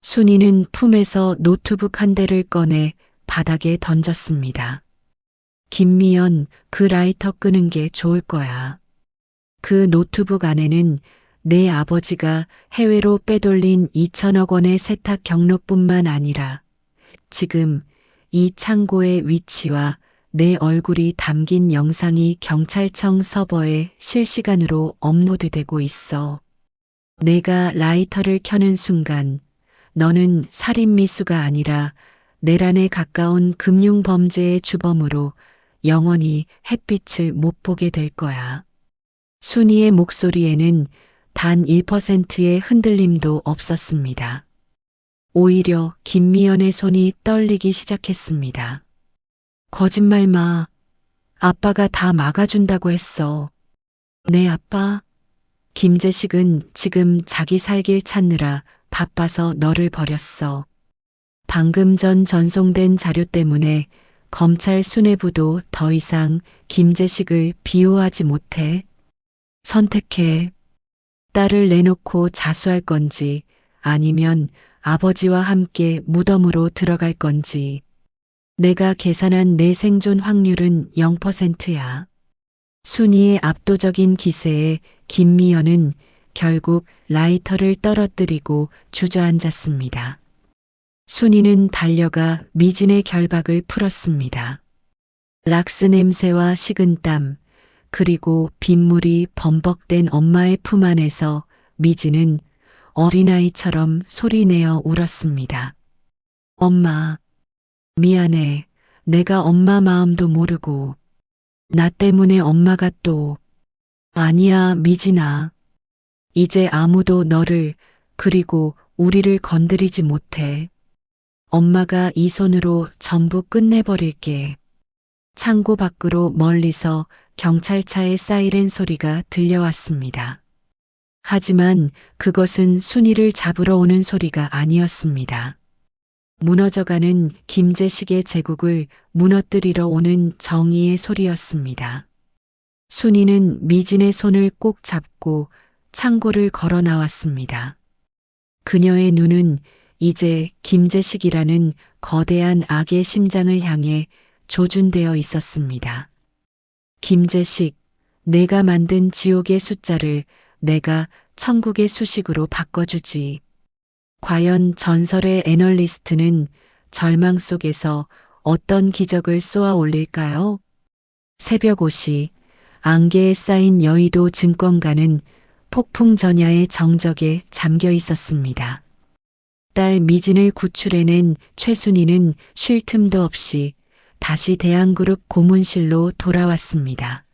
[SPEAKER 3] 순이는 품에서 노트북 한 대를 꺼내 바닥에 던졌습니다. 김미연, 그 라이터 끄는 게 좋을 거야. 그 노트북 안에는 내 아버지가 해외로 빼돌린 2천억 원의 세탁 경로뿐만 아니라 지금 이 창고의 위치와 내 얼굴이 담긴 영상이 경찰청 서버에 실시간으로 업로드되고 있어. 내가 라이터를 켜는 순간 너는 살인미수가 아니라 내란에 가까운 금융범죄의 주범으로 영원히 햇빛을 못 보게 될 거야. 순이의 목소리에는 단 1%의 흔들림도 없었습니다. 오히려 김미연의 손이 떨리기 시작했습니다. 거짓말 마. 아빠가 다 막아준다고 했어. 내 아빠? 김재식은 지금 자기 살 길 찾느라 바빠서 너를 버렸어. 방금 전 전송된 자료 때문에 검찰 수뇌부도 더 이상 김재식을 비호하지 못해. 선택해. 딸을 내놓고 자수할 건지 아니면 아버지와 함께 무덤으로 들어갈 건지. 내가 계산한 내 생존 확률은 0%야. 순이의 압도적인 기세에 김미연은 결국 라이터를 떨어뜨리고 주저앉았습니다. 순이는 달려가 미진의 결박을 풀었습니다. 락스 냄새와 식은땀, 그리고 빗물이 범벅된 엄마의 품 안에서 미진은 어린아이처럼 소리내어 울었습니다. 엄마, 미안해. 내가 엄마 마음도 모르고. 나 때문에 엄마가 또. 아니야, 미진아. 이제 아무도 너를, 그리고 우리를 건드리지 못해. 엄마가 이 손으로 전부 끝내버릴게. 창고 밖으로 멀리서 경찰차의 사이렌 소리가 들려왔습니다. 하지만 그것은 순이를 잡으러 오는 소리가 아니었습니다. 무너져가는 김제식의 제국을 무너뜨리러 오는 정의의 소리였습니다. 순이는 미진의 손을 꼭 잡고 창고를 걸어 나왔습니다. 그녀의 눈은 이제 김제식이라는 거대한 악의 심장을 향해 조준되어 있었습니다. 김제식, 내가 만든 지옥의 숫자를 내가 천국의 수식으로 바꿔주지. 과연 전설의 애널리스트는 절망 속에서 어떤 기적을 쏘아 올릴까요? 새벽 5시, 안개에 쌓인 여의도 증권가는 폭풍 전야의 정적에 잠겨 있었습니다. 딸 미진을 구출해낸 최순희는 쉴 틈도 없이 다시 대한그룹 고문실로 돌아왔습니다.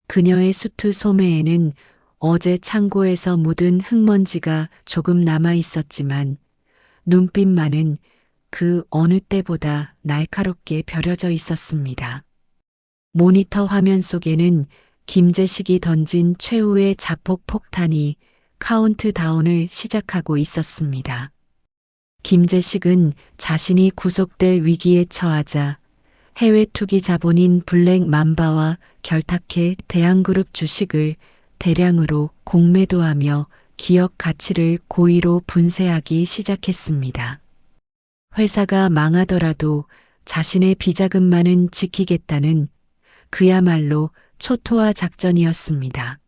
[SPEAKER 3] 그녀의 수트 소매에는 어제 창고에서 묻은 흙먼지가 조금 남아 있었지만 눈빛만은 그 어느 때보다 날카롭게 벼려져 있었습니다. 모니터 화면 속에는 김제식이 던진 최후의 자폭 폭탄이 카운트다운을 시작하고 있었습니다. 김제식은 자신이 구속될 위기에 처하자 해외 투기 자본인 블랙 맘바와 결탁해 대한그룹 주식을 대량으로 공매도하며 기업 가치를 고의로 분쇄하기 시작했습니다. 회사가 망하더라도 자신의 비자금만은 지키겠다는 그야말로 초토화 작전이었습니다.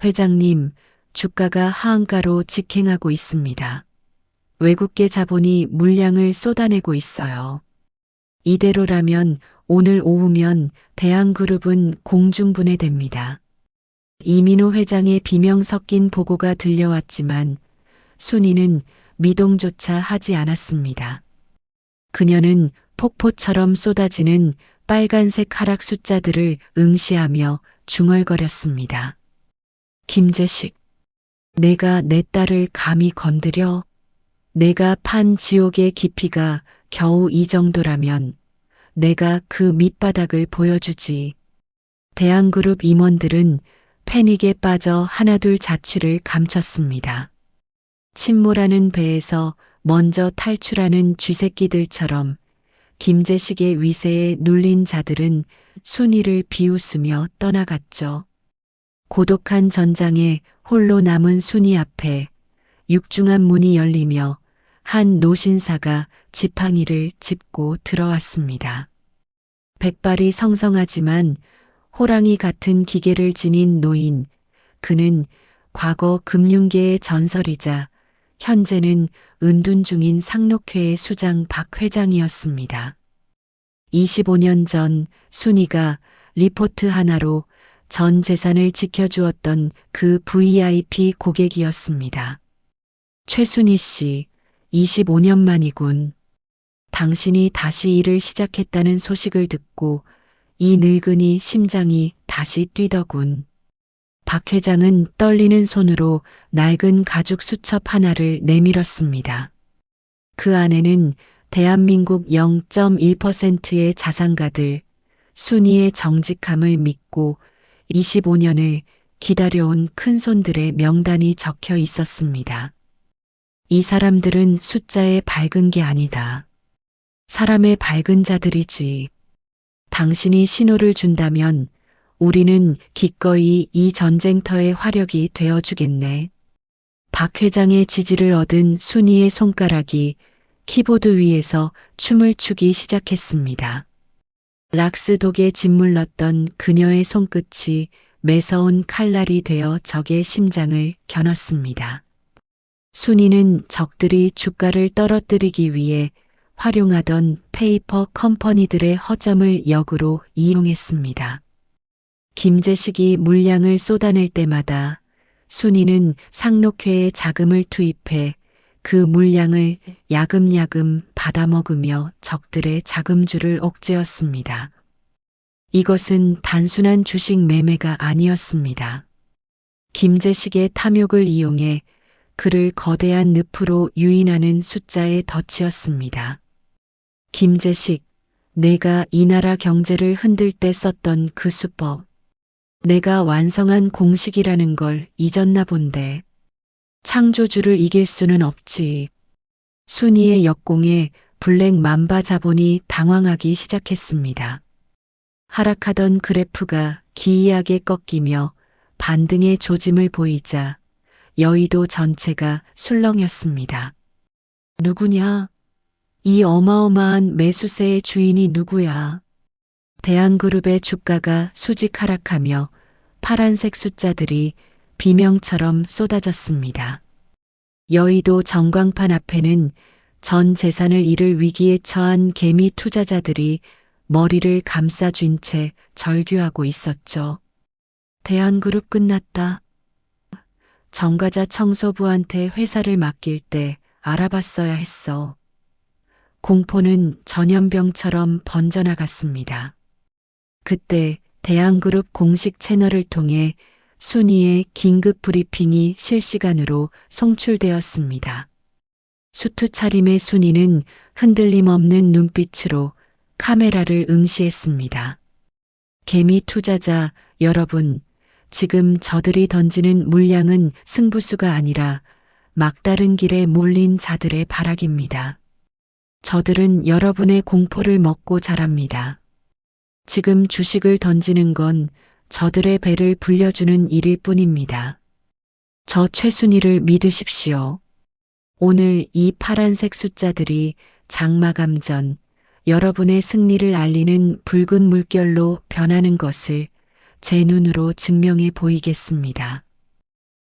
[SPEAKER 3] 회장님, 주가가 하한가로 직행하고 있습니다. 외국계 자본이 물량을 쏟아내고 있어요. 이대로라면 오늘 오후면 대한그룹은 공중분해됩니다. 이민호 회장의 비명 섞인 보고가 들려왔지만 순이는 미동조차 하지 않았습니다. 그녀는 폭포처럼 쏟아지는 빨간색 하락 숫자들을 응시하며 중얼거렸습니다. 김제식, 내가 내 딸을 감히 건드려? 내가 판 지옥의 깊이가 겨우 이 정도라면 내가 그 밑바닥을 보여주지. 대한그룹 임원들은 패닉에 빠져 하나둘 자취를 감췄습니다. 침몰하는 배에서 먼저 탈출하는 쥐새끼들처럼 김제식의 위세에 눌린 자들은 순이를 비웃으며 떠나갔죠. 고독한 전장에 홀로 남은 순이 앞에 육중한 문이 열리며 한 노신사가 지팡이를 짚고 들어왔습니다. 백발이 성성하지만 호랑이 같은 기계를 지닌 노인, 그는 과거 금융계의 전설이자 현재는 은둔 중인 상록회의 수장 박 회장이었습니다. 25년 전 순이가 리포트 하나로 전 재산을 지켜주었던 그 VIP 고객이었습니다. 최순희 씨, 25년 만이군. 당신이 다시 일을 시작했다는 소식을 듣고 이 늙은이 심장이 다시 뛰더군. 박 회장은 떨리는 손으로 낡은 가죽 수첩 하나를 내밀었습니다. 그 안에는 대한민국 0.1%의 자산가들, 순이의 정직함을 믿고 25년을 기다려온 큰손들의 명단이 적혀 있었습니다. 이 사람들은 숫자에 밝은 게 아니다. 사람의 밝은 자들이지. 당신이 신호를 준다면 우리는 기꺼이 이 전쟁터의 화력이 되어주겠네. 박 회장의 지지를 얻은 순이의 손가락이 키보드 위에서 춤을 추기 시작했습니다. 락스독에 짓물렀던 그녀의 손끝이 매서운 칼날이 되어 적의 심장을 겨눴습니다. 순이는 적들이 주가를 떨어뜨리기 위해 활용하던 페이퍼 컴퍼니들의 허점을 역으로 이용했습니다. 김제식이 물량을 쏟아낼 때마다 순이는 상록회에 자금을 투입해 그 물량을 야금야금 받아먹으며 적들의 자금줄을 옥죄었습니다. 이것은 단순한 주식 매매가 아니었습니다. 김제식의 탐욕을 이용해 그를 거대한 늪으로 유인하는 숫자의 덫이었습니다. 김제식, 내가 이 나라 경제를 흔들 때 썼던 그 수법. 내가 완성한 공식이라는 걸 잊었나 본데. 창조주를 이길 수는 없지. 순이의 역공에 블랙 맘바 자본이 당황하기 시작했습니다. 하락하던 그래프가 기이하게 꺾이며 반등의 조짐을 보이자 여의도 전체가 술렁였습니다. 누구냐? 이 어마어마한 매수세의 주인이 누구야? 대한그룹의 주가가 수직 하락하며 파란색 숫자들이 비명처럼 쏟아졌습니다. 여의도 전광판 앞에는 전 재산을 잃을 위기에 처한 개미 투자자들이 머리를 감싸쥔 채 절규하고 있었죠. 대한그룹 끝났다. 정과자 청소부한테 회사를 맡길 때 알아봤어야 했어. 공포는 전염병처럼 번져나갔습니다. 그때 대한그룹 공식 채널을 통해 순이의 긴급 브리핑이 실시간으로 송출되었습니다. 수트 차림의 순이는 흔들림 없는 눈빛으로 카메라를 응시했습니다. 개미 투자자 여러분, 지금 저들이 던지는 물량은 승부수가 아니라 막다른 길에 몰린 자들의 발악입니다. 저들은 여러분의 공포를 먹고 자랍니다. 지금 주식을 던지는 건 저들의 배를 불려주는 일일 뿐입니다. 저 최순희를 믿으십시오. 오늘 이 파란색 숫자들이 장마감 전 여러분의 승리를 알리는 붉은 물결로 변하는 것을 제 눈으로 증명해 보이겠습니다.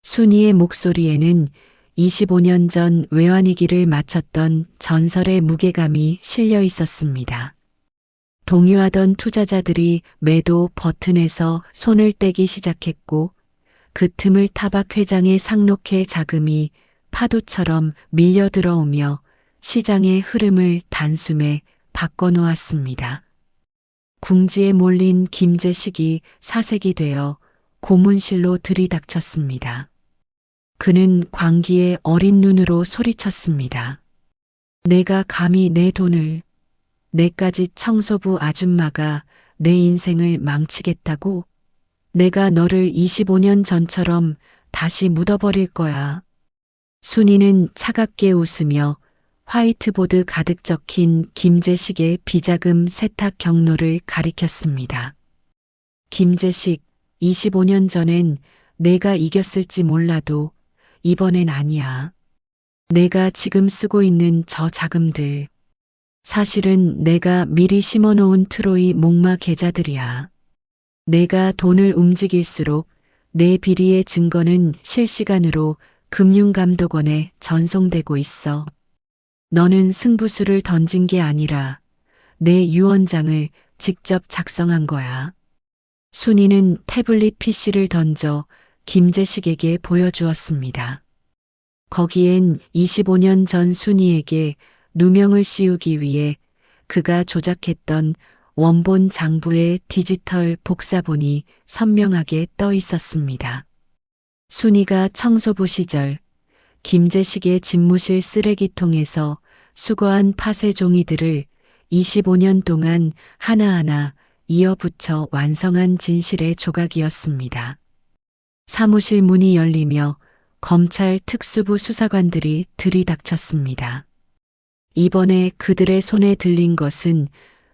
[SPEAKER 3] 순이의 목소리에는 25년 전 외환위기를 마쳤던 전설의 무게감이 실려 있었습니다. 동요하던 투자자들이 매도 버튼에서 손을 떼기 시작했고 그 틈을 타박 회장의 상록회 자금이 파도처럼 밀려 들어오며 시장의 흐름을 단숨에 바꿔놓았습니다. 궁지에 몰린 김재식이 사색이 되어 고문실로 들이닥쳤습니다. 그는 광기에 어린 눈으로 소리쳤습니다. 내가 감히 내 돈을, 내까지 청소부 아줌마가 내 인생을 망치겠다고? 내가 너를 25년 전처럼 다시 묻어버릴 거야. 순이는 차갑게 웃으며 화이트보드 가득 적힌 김재식의 비자금 세탁 경로를 가리켰습니다. 김재식, 25년 전엔 내가 이겼을지 몰라도 이번엔 아니야. 내가 지금 쓰고 있는 저 자금들. 사실은 내가 미리 심어놓은 트로이 목마 계좌들이야. 내가 돈을 움직일수록 내 비리의 증거는 실시간으로 금융감독원에 전송되고 있어. 너는 승부수를 던진 게 아니라 내 유언장을 직접 작성한 거야. 순이는 태블릿 PC를 던져 김재식에게 보여주었습니다. 거기엔 25년 전 순이에게 누명을 씌우기 위해 그가 조작했던 원본 장부의 디지털 복사본이 선명하게 떠 있었습니다. 순이가 청소부 시절 김재식의 집무실 쓰레기통에서 수거한 파쇄 종이들을 25년 동안 하나하나 이어붙여 완성한 진실의 조각이었습니다. 사무실 문이 열리며 검찰 특수부 수사관들이 들이닥쳤습니다. 이번에 그들의 손에 들린 것은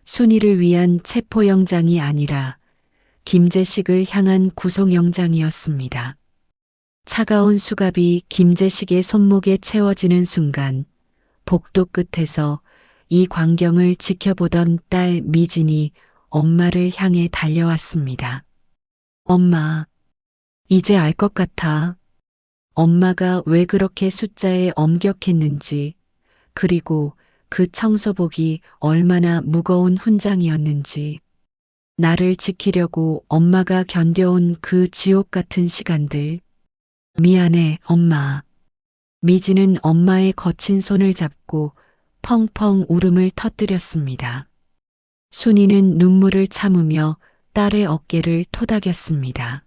[SPEAKER 3] 순이를 위한 체포영장이 아니라 김재식을 향한 구속영장이었습니다. 차가운 수갑이 김재식의 손목에 채워지는 순간 복도 끝에서 이 광경을 지켜보던 딸 미진이 엄마를 향해 달려왔습니다. 엄마, 이제 알 것 같아. 엄마가 왜 그렇게 숫자에 엄격했는지, 그리고 그 청소복이 얼마나 무거운 훈장이었는지. 나를 지키려고 엄마가 견뎌온 그 지옥 같은 시간들. 미안해, 엄마. 미지는 엄마의 거친 손을 잡고 펑펑 울음을 터뜨렸습니다. 순이는 눈물을 참으며 딸의 어깨를 토닥였습니다.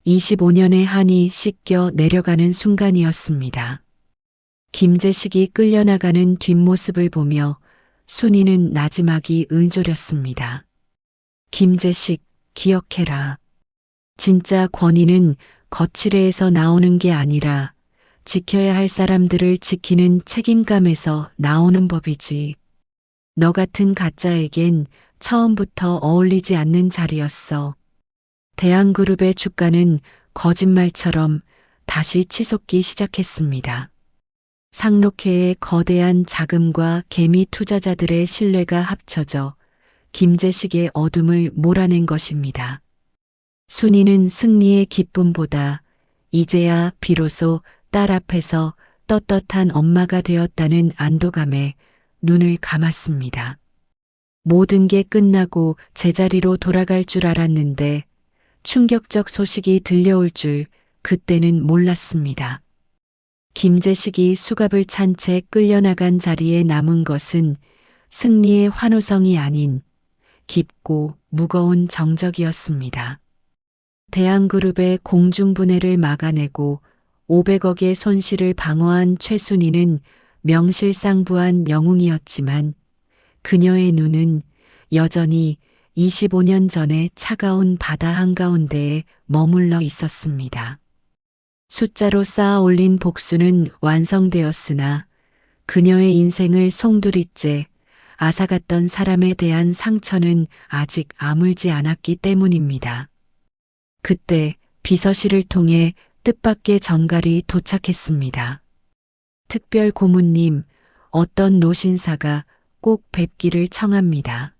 [SPEAKER 3] 25년의 한이 씻겨 내려가는 순간이었습니다. 김재식이 끌려나가는 뒷모습을 보며 순이는 나지막이 응조렸습니다. 김재식, 기억해라. 진짜 권위는 거칠애에서 나오는 게 아니라 지켜야 할 사람들을 지키는 책임감에서 나오는 법이지. 너 같은 가짜에겐 처음부터 어울리지 않는 자리였어. 대한그룹의 주가는 거짓말처럼 다시 치솟기 시작했습니다. 상록회의 거대한 자금과 개미 투자자들의 신뢰가 합쳐져 김재식의 어둠을 몰아낸 것입니다. 순이는 승리의 기쁨보다 이제야 비로소 딸 앞에서 떳떳한 엄마가 되었다는 안도감에 눈을 감았습니다. 모든 게 끝나고 제자리로 돌아갈 줄 알았는데 충격적 소식이 들려올 줄 그때는 몰랐습니다. 김재식이 수갑을 찬 채 끌려나간 자리에 남은 것은 승리의 환호성이 아닌 깊고 무거운 정적이었습니다. 대한그룹의 공중분해를 막아내고 500억의 손실을 방어한 최순희는 명실상부한 영웅이었지만 그녀의 눈은 여전히 25년 전의 차가운 바다 한가운데에 머물러 있었습니다. 숫자로 쌓아 올린 복수는 완성되었으나 그녀의 인생을 송두리째 앗아갔던 사람에 대한 상처는 아직 아물지 않았기 때문입니다. 그때 비서실을 통해 뜻밖의 전갈이 도착했습니다. 특별 고문님, 어떤 노신사가 꼭 뵙기를 청합니다.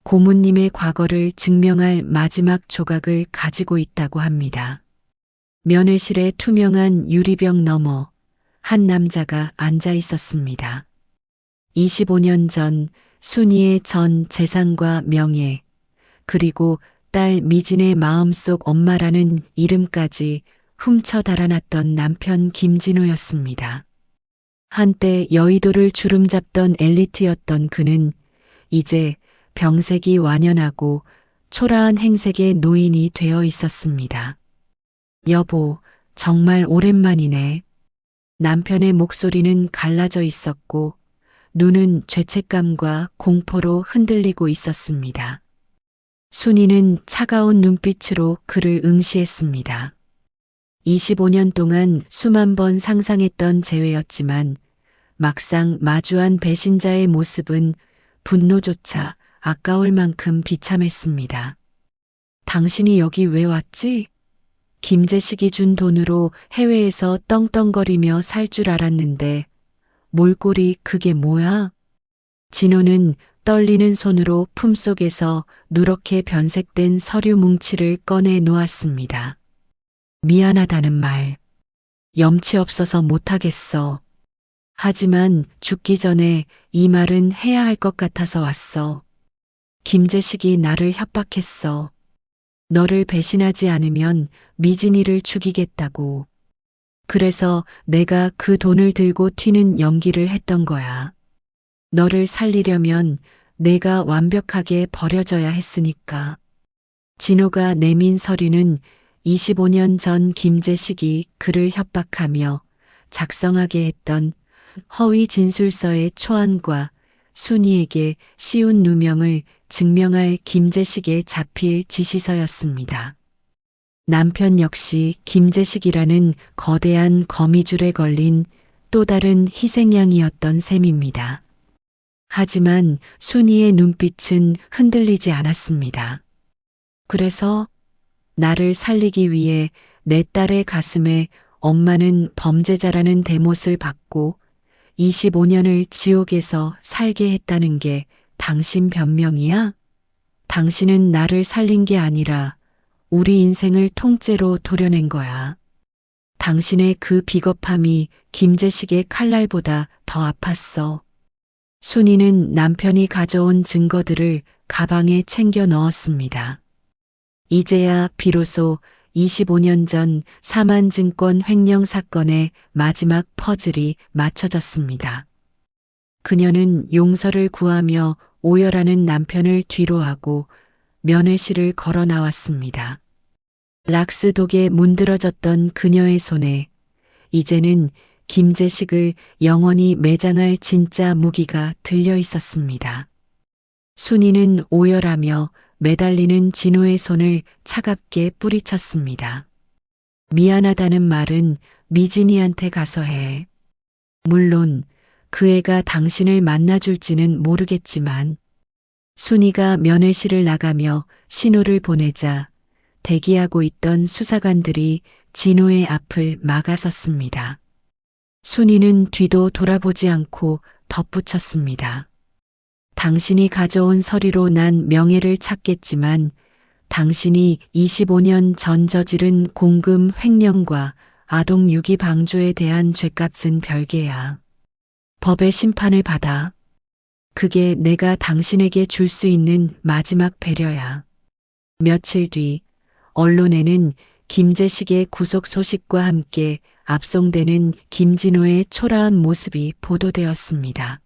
[SPEAKER 3] 고문님의 과거를 증명할 마지막 조각을 가지고 있다고 합니다. 면회실의 투명한 유리병 너머 한 남자가 앉아 있었습니다. 25년 전 순이의 전 재산과 명예, 그리고 딸 미진의 마음속 엄마라는 이름까지 훔쳐 달아났던 남편 김진호였습니다. 한때 여의도를 주름잡던 엘리트였던 그는 이제 병색이 완연하고 초라한 행색의 노인이 되어 있었습니다. 여보, 정말 오랜만이네. 남편의 목소리는 갈라져 있었고 눈은 죄책감과 공포로 흔들리고 있었습니다. 순이는 차가운 눈빛으로 그를 응시했습니다. 25년 동안 수만 번 상상했던 재회였지만 막상 마주한 배신자의 모습은 분노조차 아까울 만큼 비참했습니다. 당신이 여기 왜 왔지? 김재식이 준 돈으로 해외에서 떵떵거리며 살 줄 알았는데 몰골이 그게 뭐야? 진호는 떨리는 손으로 품속에서 누렇게 변색된 서류 뭉치를 꺼내 놓았습니다. 미안하다는 말. 염치 없어서 못하겠어. 하지만 죽기 전에 이 말은 해야 할 것 같아서 왔어. 김재식이 나를 협박했어. 너를 배신하지 않으면 미진이를 죽이겠다고. 그래서 내가 그 돈을 들고 튀는 연기를 했던 거야. 너를 살리려면 내가 완벽하게 버려져야 했으니까. 진호가 내민 서류는 25년 전 김재식이 그를 협박하며 작성하게 했던 허위 진술서의 초안과 순이에게 씌운 누명을 증명할 김재식의 자필 지시서였습니다. 남편 역시 김재식이라는 거대한 거미줄에 걸린 또 다른 희생양이었던 셈입니다. 하지만 순이의 눈빛은 흔들리지 않았습니다. 그래서 나를 살리기 위해 내 딸의 가슴에 엄마는 범죄자라는 대못을 받고 25년을 지옥에서 살게 했다는 게 당신 변명이야? 당신은 나를 살린 게 아니라 우리 인생을 통째로 도려낸 거야. 당신의 그 비겁함이 김재식의 칼날보다 더 아팠어. 순이는 남편이 가져온 증거들을 가방에 챙겨 넣었습니다. 이제야 비로소 25년 전 사만증권 횡령 사건의 마지막 퍼즐이 맞춰졌습니다. 그녀는 용서를 구하며 오열하는 남편을 뒤로하고 면회실을 걸어 나왔습니다. 락스 독에 문드러졌던 그녀의 손에 이제는 김재식을 영원히 매장할 진짜 무기가 들려 있었습니다. 순이는 오열하며 매달리는 진호의 손을 차갑게 뿌리쳤습니다. 미안하다는 말은 미진이한테 가서 해. 물론 그 애가 당신을 만나줄지는 모르겠지만 순이가 면회실을 나가며 신호를 보내자 대기하고 있던 수사관들이 진호의 앞을 막아섰습니다. 순이는 뒤도 돌아보지 않고 덧붙였습니다. 당신이 가져온 서류로 난 명예를 찾겠지만 당신이 25년 전 저지른 공금 횡령과 아동 유기 방조에 대한 죗값은 별개야. 법의 심판을 받아. 그게 내가 당신에게 줄 수 있는 마지막 배려야. 며칠 뒤 언론에는 김재식의 구속 소식과 함께 압송되는 김진호의 초라한 모습이 보도되었습니다.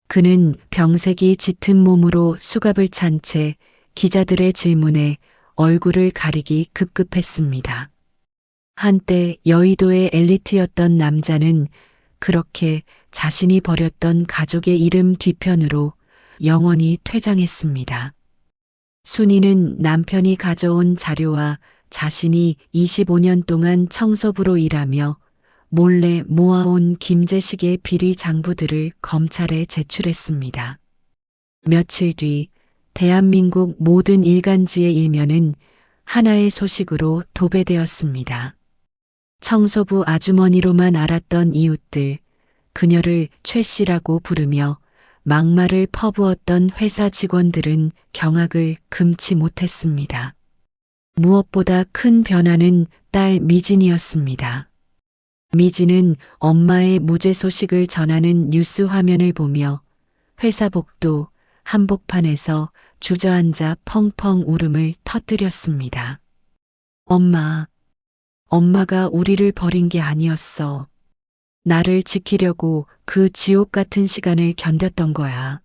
[SPEAKER 3] 그는 병색이 짙은 몸으로 수갑을 찬 채 기자들의 질문에 얼굴을 가리기 급급했습니다. 한때 여의도의 엘리트였던 남자는 그렇게 자신이 버렸던 가족의 이름 뒤편으로 영원히 퇴장했습니다. 순이는 남편이 가져온 자료와 자신이 25년 동안 청소부로 일하며 몰래 모아온 김재식의 비리 장부들을 검찰에 제출했습니다. 며칠 뒤 대한민국 모든 일간지의 일면은 하나의 소식으로 도배되었습니다. 청소부 아주머니로만 알았던 이웃들, 그녀를 최 씨라고 부르며 막말을 퍼부었던 회사 직원들은 경악을 금치 못했습니다. 무엇보다 큰 변화는 딸 미진이었습니다. 미진은 엄마의 무죄 소식을 전하는 뉴스 화면을 보며 회사 복도 한복판에서 주저앉아 펑펑 울음을 터뜨렸습니다. 엄마가 우리를 버린 게 아니었어. 나를 지키려고 그 지옥 같은 시간을 견뎠던 거야.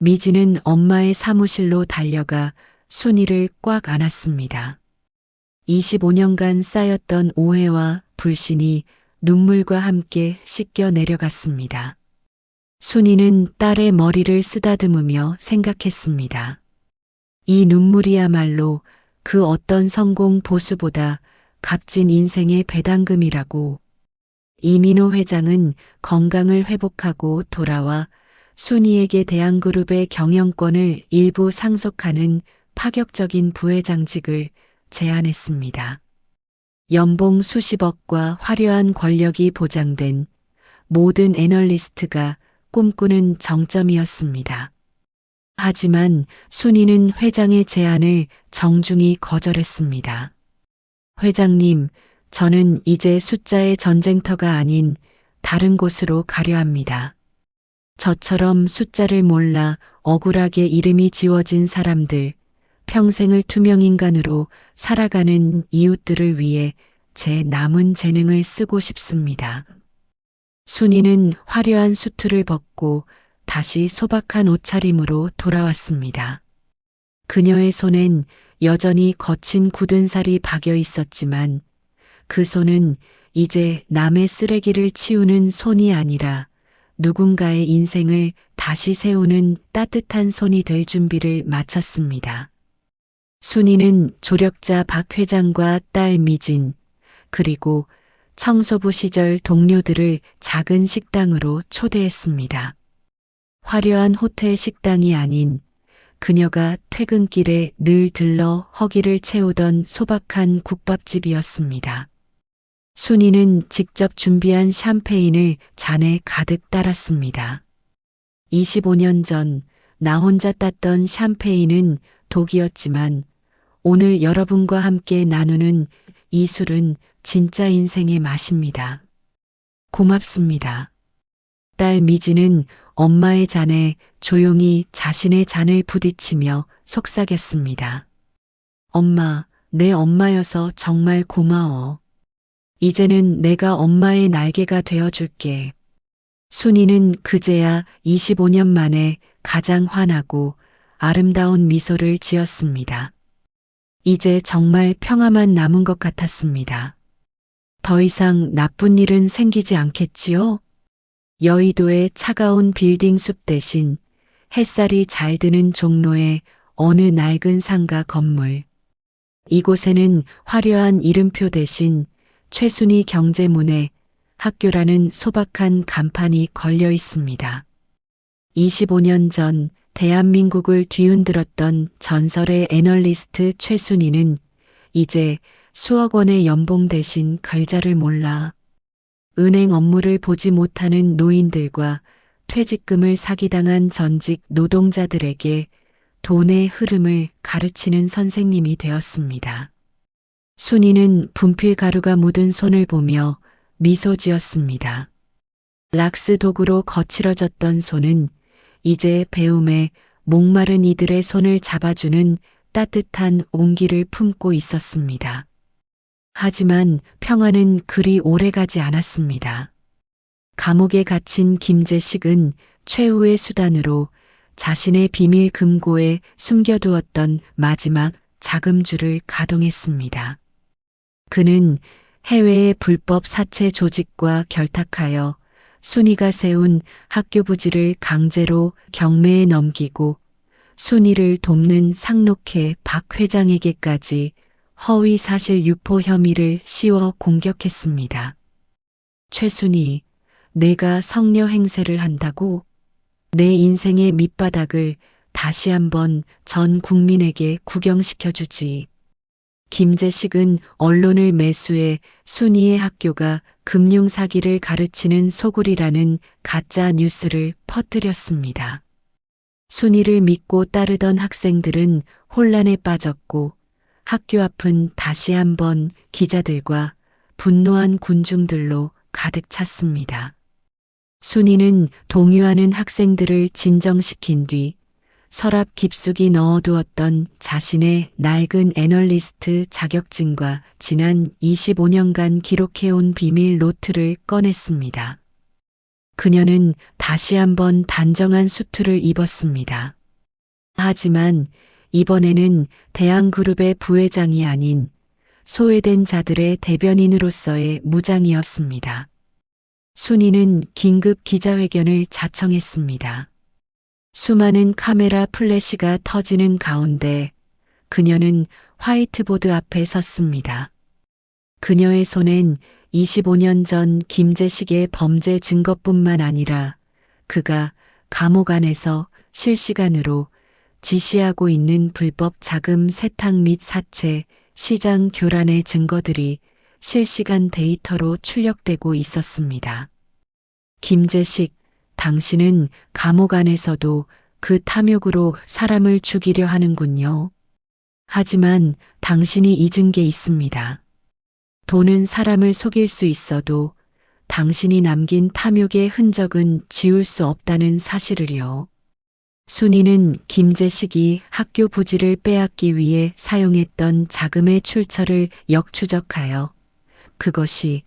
[SPEAKER 3] 미진은 엄마의 사무실로 달려가 순이를 꽉 안았습니다. 25년간 쌓였던 오해와 불신이 눈물과 함께 씻겨 내려갔습니다. 순이는 딸의 머리를 쓰다듬으며 생각했습니다. 이 눈물이야말로 그 어떤 성공 보수보다 값진 인생의 배당금이라고. 이민호 회장은 건강을 회복하고 돌아와 순이에게 대한그룹의 경영권을 일부 상속하는 파격적인 부회장직을 제안했습니다. 연봉 수십억과 화려한 권력이 보장된 모든 애널리스트가 꿈꾸는 정점이었습니다. 하지만 순이는 회장의 제안을 정중히 거절했습니다. 회장님, 저는 이제 숫자의 전쟁터가 아닌 다른 곳으로 가려 합니다. 저처럼 숫자를 몰라 억울하게 이름이 지워진 사람들, 평생을 투명인간으로 살아가는 이웃들을 위해 제 남은 재능을 쓰고 싶습니다. 순이는 화려한 수트를 벗고 다시 소박한 옷차림으로 돌아왔습니다. 그녀의 손엔 여전히 거친 굳은 살이 박여 있었지만 그 손은 이제 남의 쓰레기를 치우는 손이 아니라 누군가의 인생을 다시 세우는 따뜻한 손이 될 준비를 마쳤습니다. 순이는 조력자 박 회장과 딸 미진, 그리고 청소부 시절 동료들을 작은 식당으로 초대했습니다. 화려한 호텔 식당이 아닌 그녀가 퇴근길에 늘 들러 허기를 채우던 소박한 국밥집이었습니다. 순이는 직접 준비한 샴페인을 잔에 가득 따랐습니다. 25년 전 나 혼자 땄던 샴페인은 독이었지만 오늘 여러분과 함께 나누는 이 술은 진짜 인생의 맛입니다. 고맙습니다. 딸 미진은 엄마의 잔에 조용히 자신의 잔을 부딪히며 속삭였습니다. 엄마, 내 엄마여서 정말 고마워. 이제는 내가 엄마의 날개가 되어줄게. 순이는 그제야 25년 만에 가장 환하고 아름다운 미소를 지었습니다. 이제 정말 평화만 남은 것 같았습니다. 더 이상 나쁜 일은 생기지 않겠지요? 여의도의 차가운 빌딩 숲 대신 햇살이 잘 드는 종로의 어느 낡은 상가 건물. 이곳에는 화려한 이름표 대신 최순희 경제문에 학교라는 소박한 간판이 걸려 있습니다. 25년 전 대한민국을 뒤흔들었던 전설의 애널리스트 최순희는 이제 수억 원의 연봉 대신 글자를 몰라 은행 업무를 보지 못하는 노인들과 퇴직금을 사기당한 전직 노동자들에게 돈의 흐름을 가르치는 선생님이 되었습니다. 순이는 분필 가루가 묻은 손을 보며 미소 지었습니다. 락스 도구로 거칠어졌던 손은 이제 배움에 목마른 이들의 손을 잡아주는 따뜻한 온기를 품고 있었습니다. 하지만 평화는 그리 오래가지 않았습니다. 감옥에 갇힌 김재식은 최후의 수단으로 자신의 비밀 금고에 숨겨두었던 마지막 자금줄을 가동했습니다. 그는 해외의 불법 사채 조직과 결탁하여 순이가 세운 학교 부지를 강제로 경매에 넘기고 순이를 돕는 상록회 박 회장에게까지 허위 사실 유포 혐의를 씌워 공격했습니다. 최순희, 내가 성녀 행세를 한다고? 내 인생의 밑바닥을 다시 한번 전 국민에게 구경시켜주지. 김재식은 언론을 매수해 순이의 학교가 금융사기를 가르치는 소굴이라는 가짜 뉴스를 퍼뜨렸습니다. 순이를 믿고 따르던 학생들은 혼란에 빠졌고 학교 앞은 다시 한번 기자들과 분노한 군중들로 가득 찼습니다. 순이는 동요하는 학생들을 진정시킨 뒤 서랍 깊숙이 넣어두었던 자신의 낡은 애널리스트 자격증과 지난 25년간 기록해온 비밀 노트를 꺼냈습니다. 그녀는 다시 한번 단정한 수트를 입었습니다. 하지만 이번에는 대한그룹의 부회장이 아닌 소외된 자들의 대변인으로서의 무장이었습니다. 순이는 긴급 기자회견을 자청했습니다. 수많은 카메라 플래시가 터지는 가운데 그녀는 화이트보드 앞에 섰습니다. 그녀의 손엔 25년 전 김재식의 범죄 증거뿐만 아니라 그가 감옥 안에서 실시간으로 지시하고 있는 불법 자금 세탁 및 사채, 시장 교란의 증거들이 실시간 데이터로 출력되고 있었습니다. 김재식, 당신은 감옥 안에서도 그 탐욕으로 사람을 죽이려 하는군요. 하지만 당신이 잊은 게 있습니다. 돈은 사람을 속일 수 있어도 당신이 남긴 탐욕의 흔적은 지울 수 없다는 사실을요. 순이는 김재식이 학교 부지를 빼앗기 위해 사용했던 자금의 출처를 역추적하여 그것이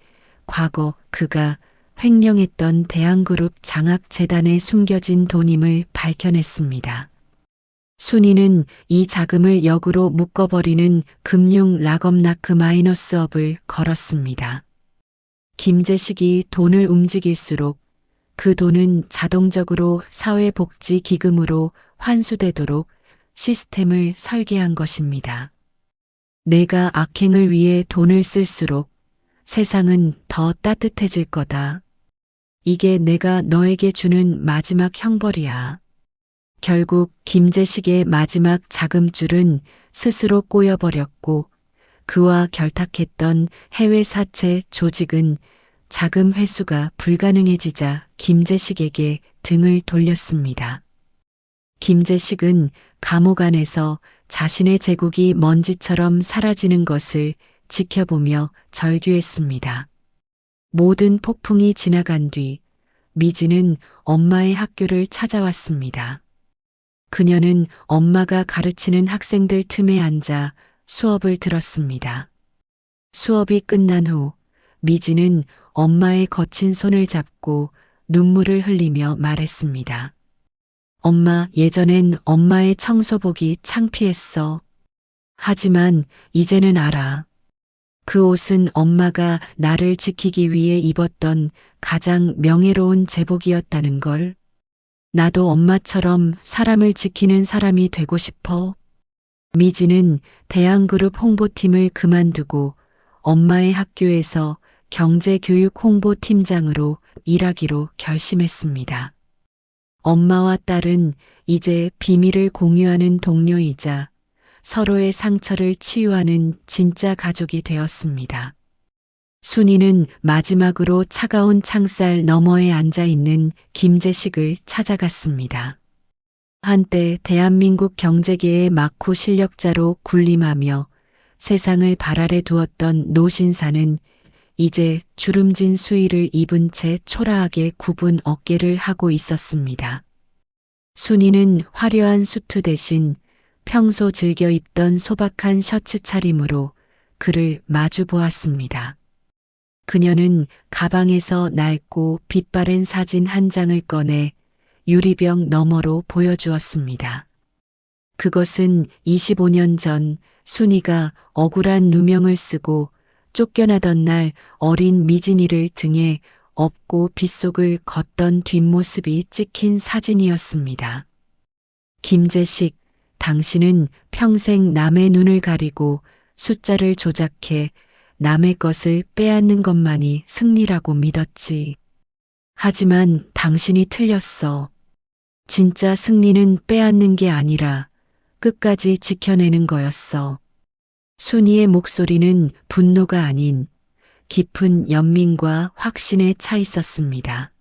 [SPEAKER 3] 과거 그가 횡령했던 대한그룹 장학재단에 숨겨진 돈임을 밝혀냈습니다. 순이는 이 자금을 역으로 묶어버리는 금융 락업나크 마이너스업을 걸었습니다. 김재식이 돈을 움직일수록 그 돈은 자동적으로 사회복지기금으로 환수되도록 시스템을 설계한 것입니다. 내가 악행을 위해 돈을 쓸수록 세상은 더 따뜻해질 거다. 이게 내가 너에게 주는 마지막 형벌이야. 결국 김재식의 마지막 자금줄은 스스로 꼬여버렸고 그와 결탁했던 해외 사채 조직은 자금 회수가 불가능해지자 김재식에게 등을 돌렸습니다. 김재식은 감옥 안에서 자신의 제국이 먼지처럼 사라지는 것을 지켜보며 절규했습니다. 모든 폭풍이 지나간 뒤 미지는 엄마의 학교를 찾아왔습니다. 그녀는 엄마가 가르치는 학생들 틈에 앉아 수업을 들었습니다. 수업이 끝난 후 미지는 엄마의 거친 손을 잡고 눈물을 흘리며 말했습니다. 엄마, 예전엔 엄마의 청소복이 창피했어. 하지만 이제는 알아. 그 옷은 엄마가 나를 지키기 위해 입었던 가장 명예로운 제복이었다는 걸. 나도 엄마처럼 사람을 지키는 사람이 되고 싶어. 미지는 대한그룹 홍보팀을 그만두고 엄마의 학교에서 경제교육 홍보팀장으로 일하기로 결심했습니다. 엄마와 딸은 이제 비밀을 공유하는 동료이자 서로의 상처를 치유하는 진짜 가족이 되었습니다. 순이는 마지막으로 차가운 창살 너머에 앉아 있는 김재식을 찾아갔습니다. 한때 대한민국 경제계의 막후 실력자로 군림하며 세상을 발 아래 두었던 노신사는 이제 주름진 수의를 입은 채 초라하게 굽은 어깨를 하고 있었습니다. 순이는 화려한 수트 대신 평소 즐겨 입던 소박한 셔츠 차림으로 그를 마주 보았습니다. 그녀는 가방에서 낡고 빛바랜 사진 한 장을 꺼내 유리병 너머로 보여주었습니다. 그것은 25년 전 순이가 억울한 누명을 쓰고 쫓겨나던 날 어린 미진이를 등에 업고 빗속을 걷던 뒷모습이 찍힌 사진이었습니다. 김재식, 당신은 평생 남의 눈을 가리고 숫자를 조작해 남의 것을 빼앗는 것만이 승리라고 믿었지. 하지만 당신이 틀렸어. 진짜 승리는 빼앗는 게 아니라 끝까지 지켜내는 거였어. 순이의 목소리는 분노가 아닌 깊은 연민과 확신에 차 있었습니다.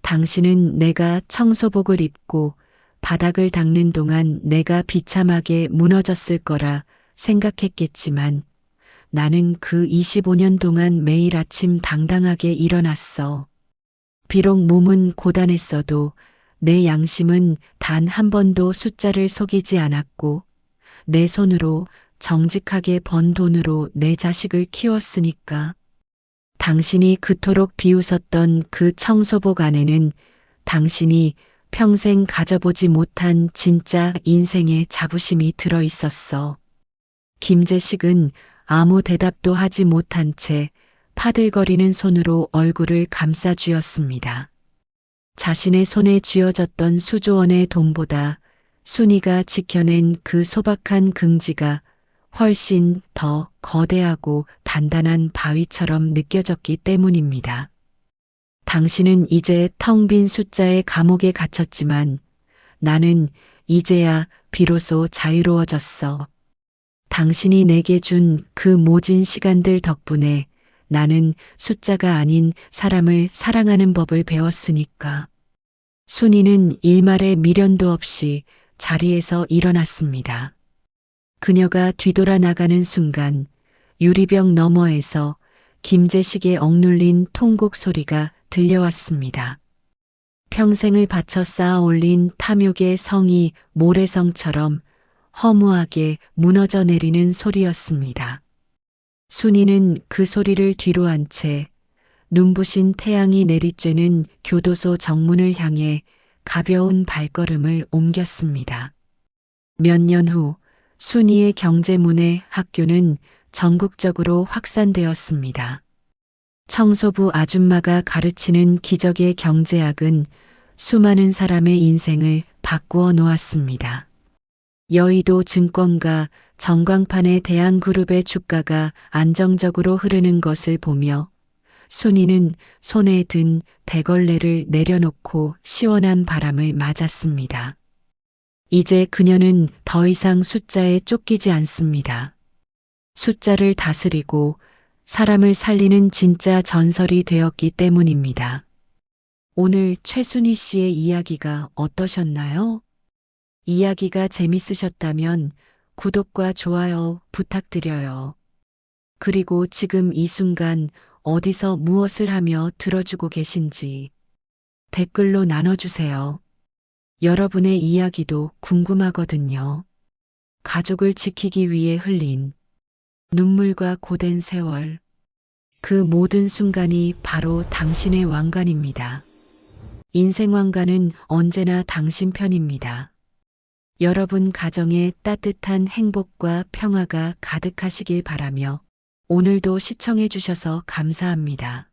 [SPEAKER 3] 당신은 내가 청소복을 입고 바닥을 닦는 동안 내가 비참하게 무너졌을 거라 생각했겠지만 나는 그 25년 동안 매일 아침 당당하게 일어났어. 비록 몸은 고단했어도 내 양심은 단 한 번도 숫자를 속이지 않았고 내 손으로 정직하게 번 돈으로 내 자식을 키웠으니까. 당신이 그토록 비웃었던 그 청소복 안에는 당신이 평생 가져보지 못한 진짜 인생의 자부심이 들어 있었어. 김재식은 아무 대답도 하지 못한 채 파들거리는 손으로 얼굴을 감싸 쥐었습니다. 자신의 손에 쥐어졌던 수조원의 돈보다 순이가 지켜낸 그 소박한 긍지가 훨씬 더 거대하고 단단한 바위처럼 느껴졌기 때문입니다. 당신은 이제 텅 빈 숫자의 감옥에 갇혔지만 나는 이제야 비로소 자유로워졌어. 당신이 내게 준 그 모진 시간들 덕분에 나는 숫자가 아닌 사람을 사랑하는 법을 배웠으니까. 순이는 일말의 미련도 없이 자리에서 일어났습니다. 그녀가 뒤돌아 나가는 순간 유리병 너머에서 김재식의 억눌린 통곡 소리가 들려왔습니다. 평생을 바쳐 쌓아 올린 탐욕의 성이 모래성처럼 허무하게 무너져 내리는 소리였습니다. 순이는 그 소리를 뒤로 한 채 눈부신 태양이 내리쬐는 교도소 정문을 향해 가벼운 발걸음을 옮겼습니다. 몇 년 후 순이의 경제문의 학교는 전국적으로 확산되었습니다. 청소부 아줌마가 가르치는 기적의 경제학은 수많은 사람의 인생을 바꾸어 놓았습니다. 여의도 증권가 전광판의 대한그룹의 주가가 안정적으로 흐르는 것을 보며 순이는 손에 든 대걸레를 내려놓고 시원한 바람을 맞았습니다. 이제 그녀는 더 이상 숫자에 쫓기지 않습니다. 숫자를 다스리고 사람을 살리는 진짜 전설이 되었기 때문입니다. 오늘 최순희 씨의 이야기가 어떠셨나요? 이야기가 재밌으셨다면 구독과 좋아요 부탁드려요. 그리고 지금 이 순간 어디서 무엇을 하며 들어주고 계신지 댓글로 나눠주세요. 여러분의 이야기도 궁금하거든요. 가족을 지키기 위해 흘린 눈물과 고된 세월, 그 모든 순간이 바로 당신의 왕관입니다. 인생 왕관은 언제나 당신 편입니다. 여러분 가정에 따뜻한 행복과 평화가 가득하시길 바라며 오늘도 시청해 주셔서 감사합니다.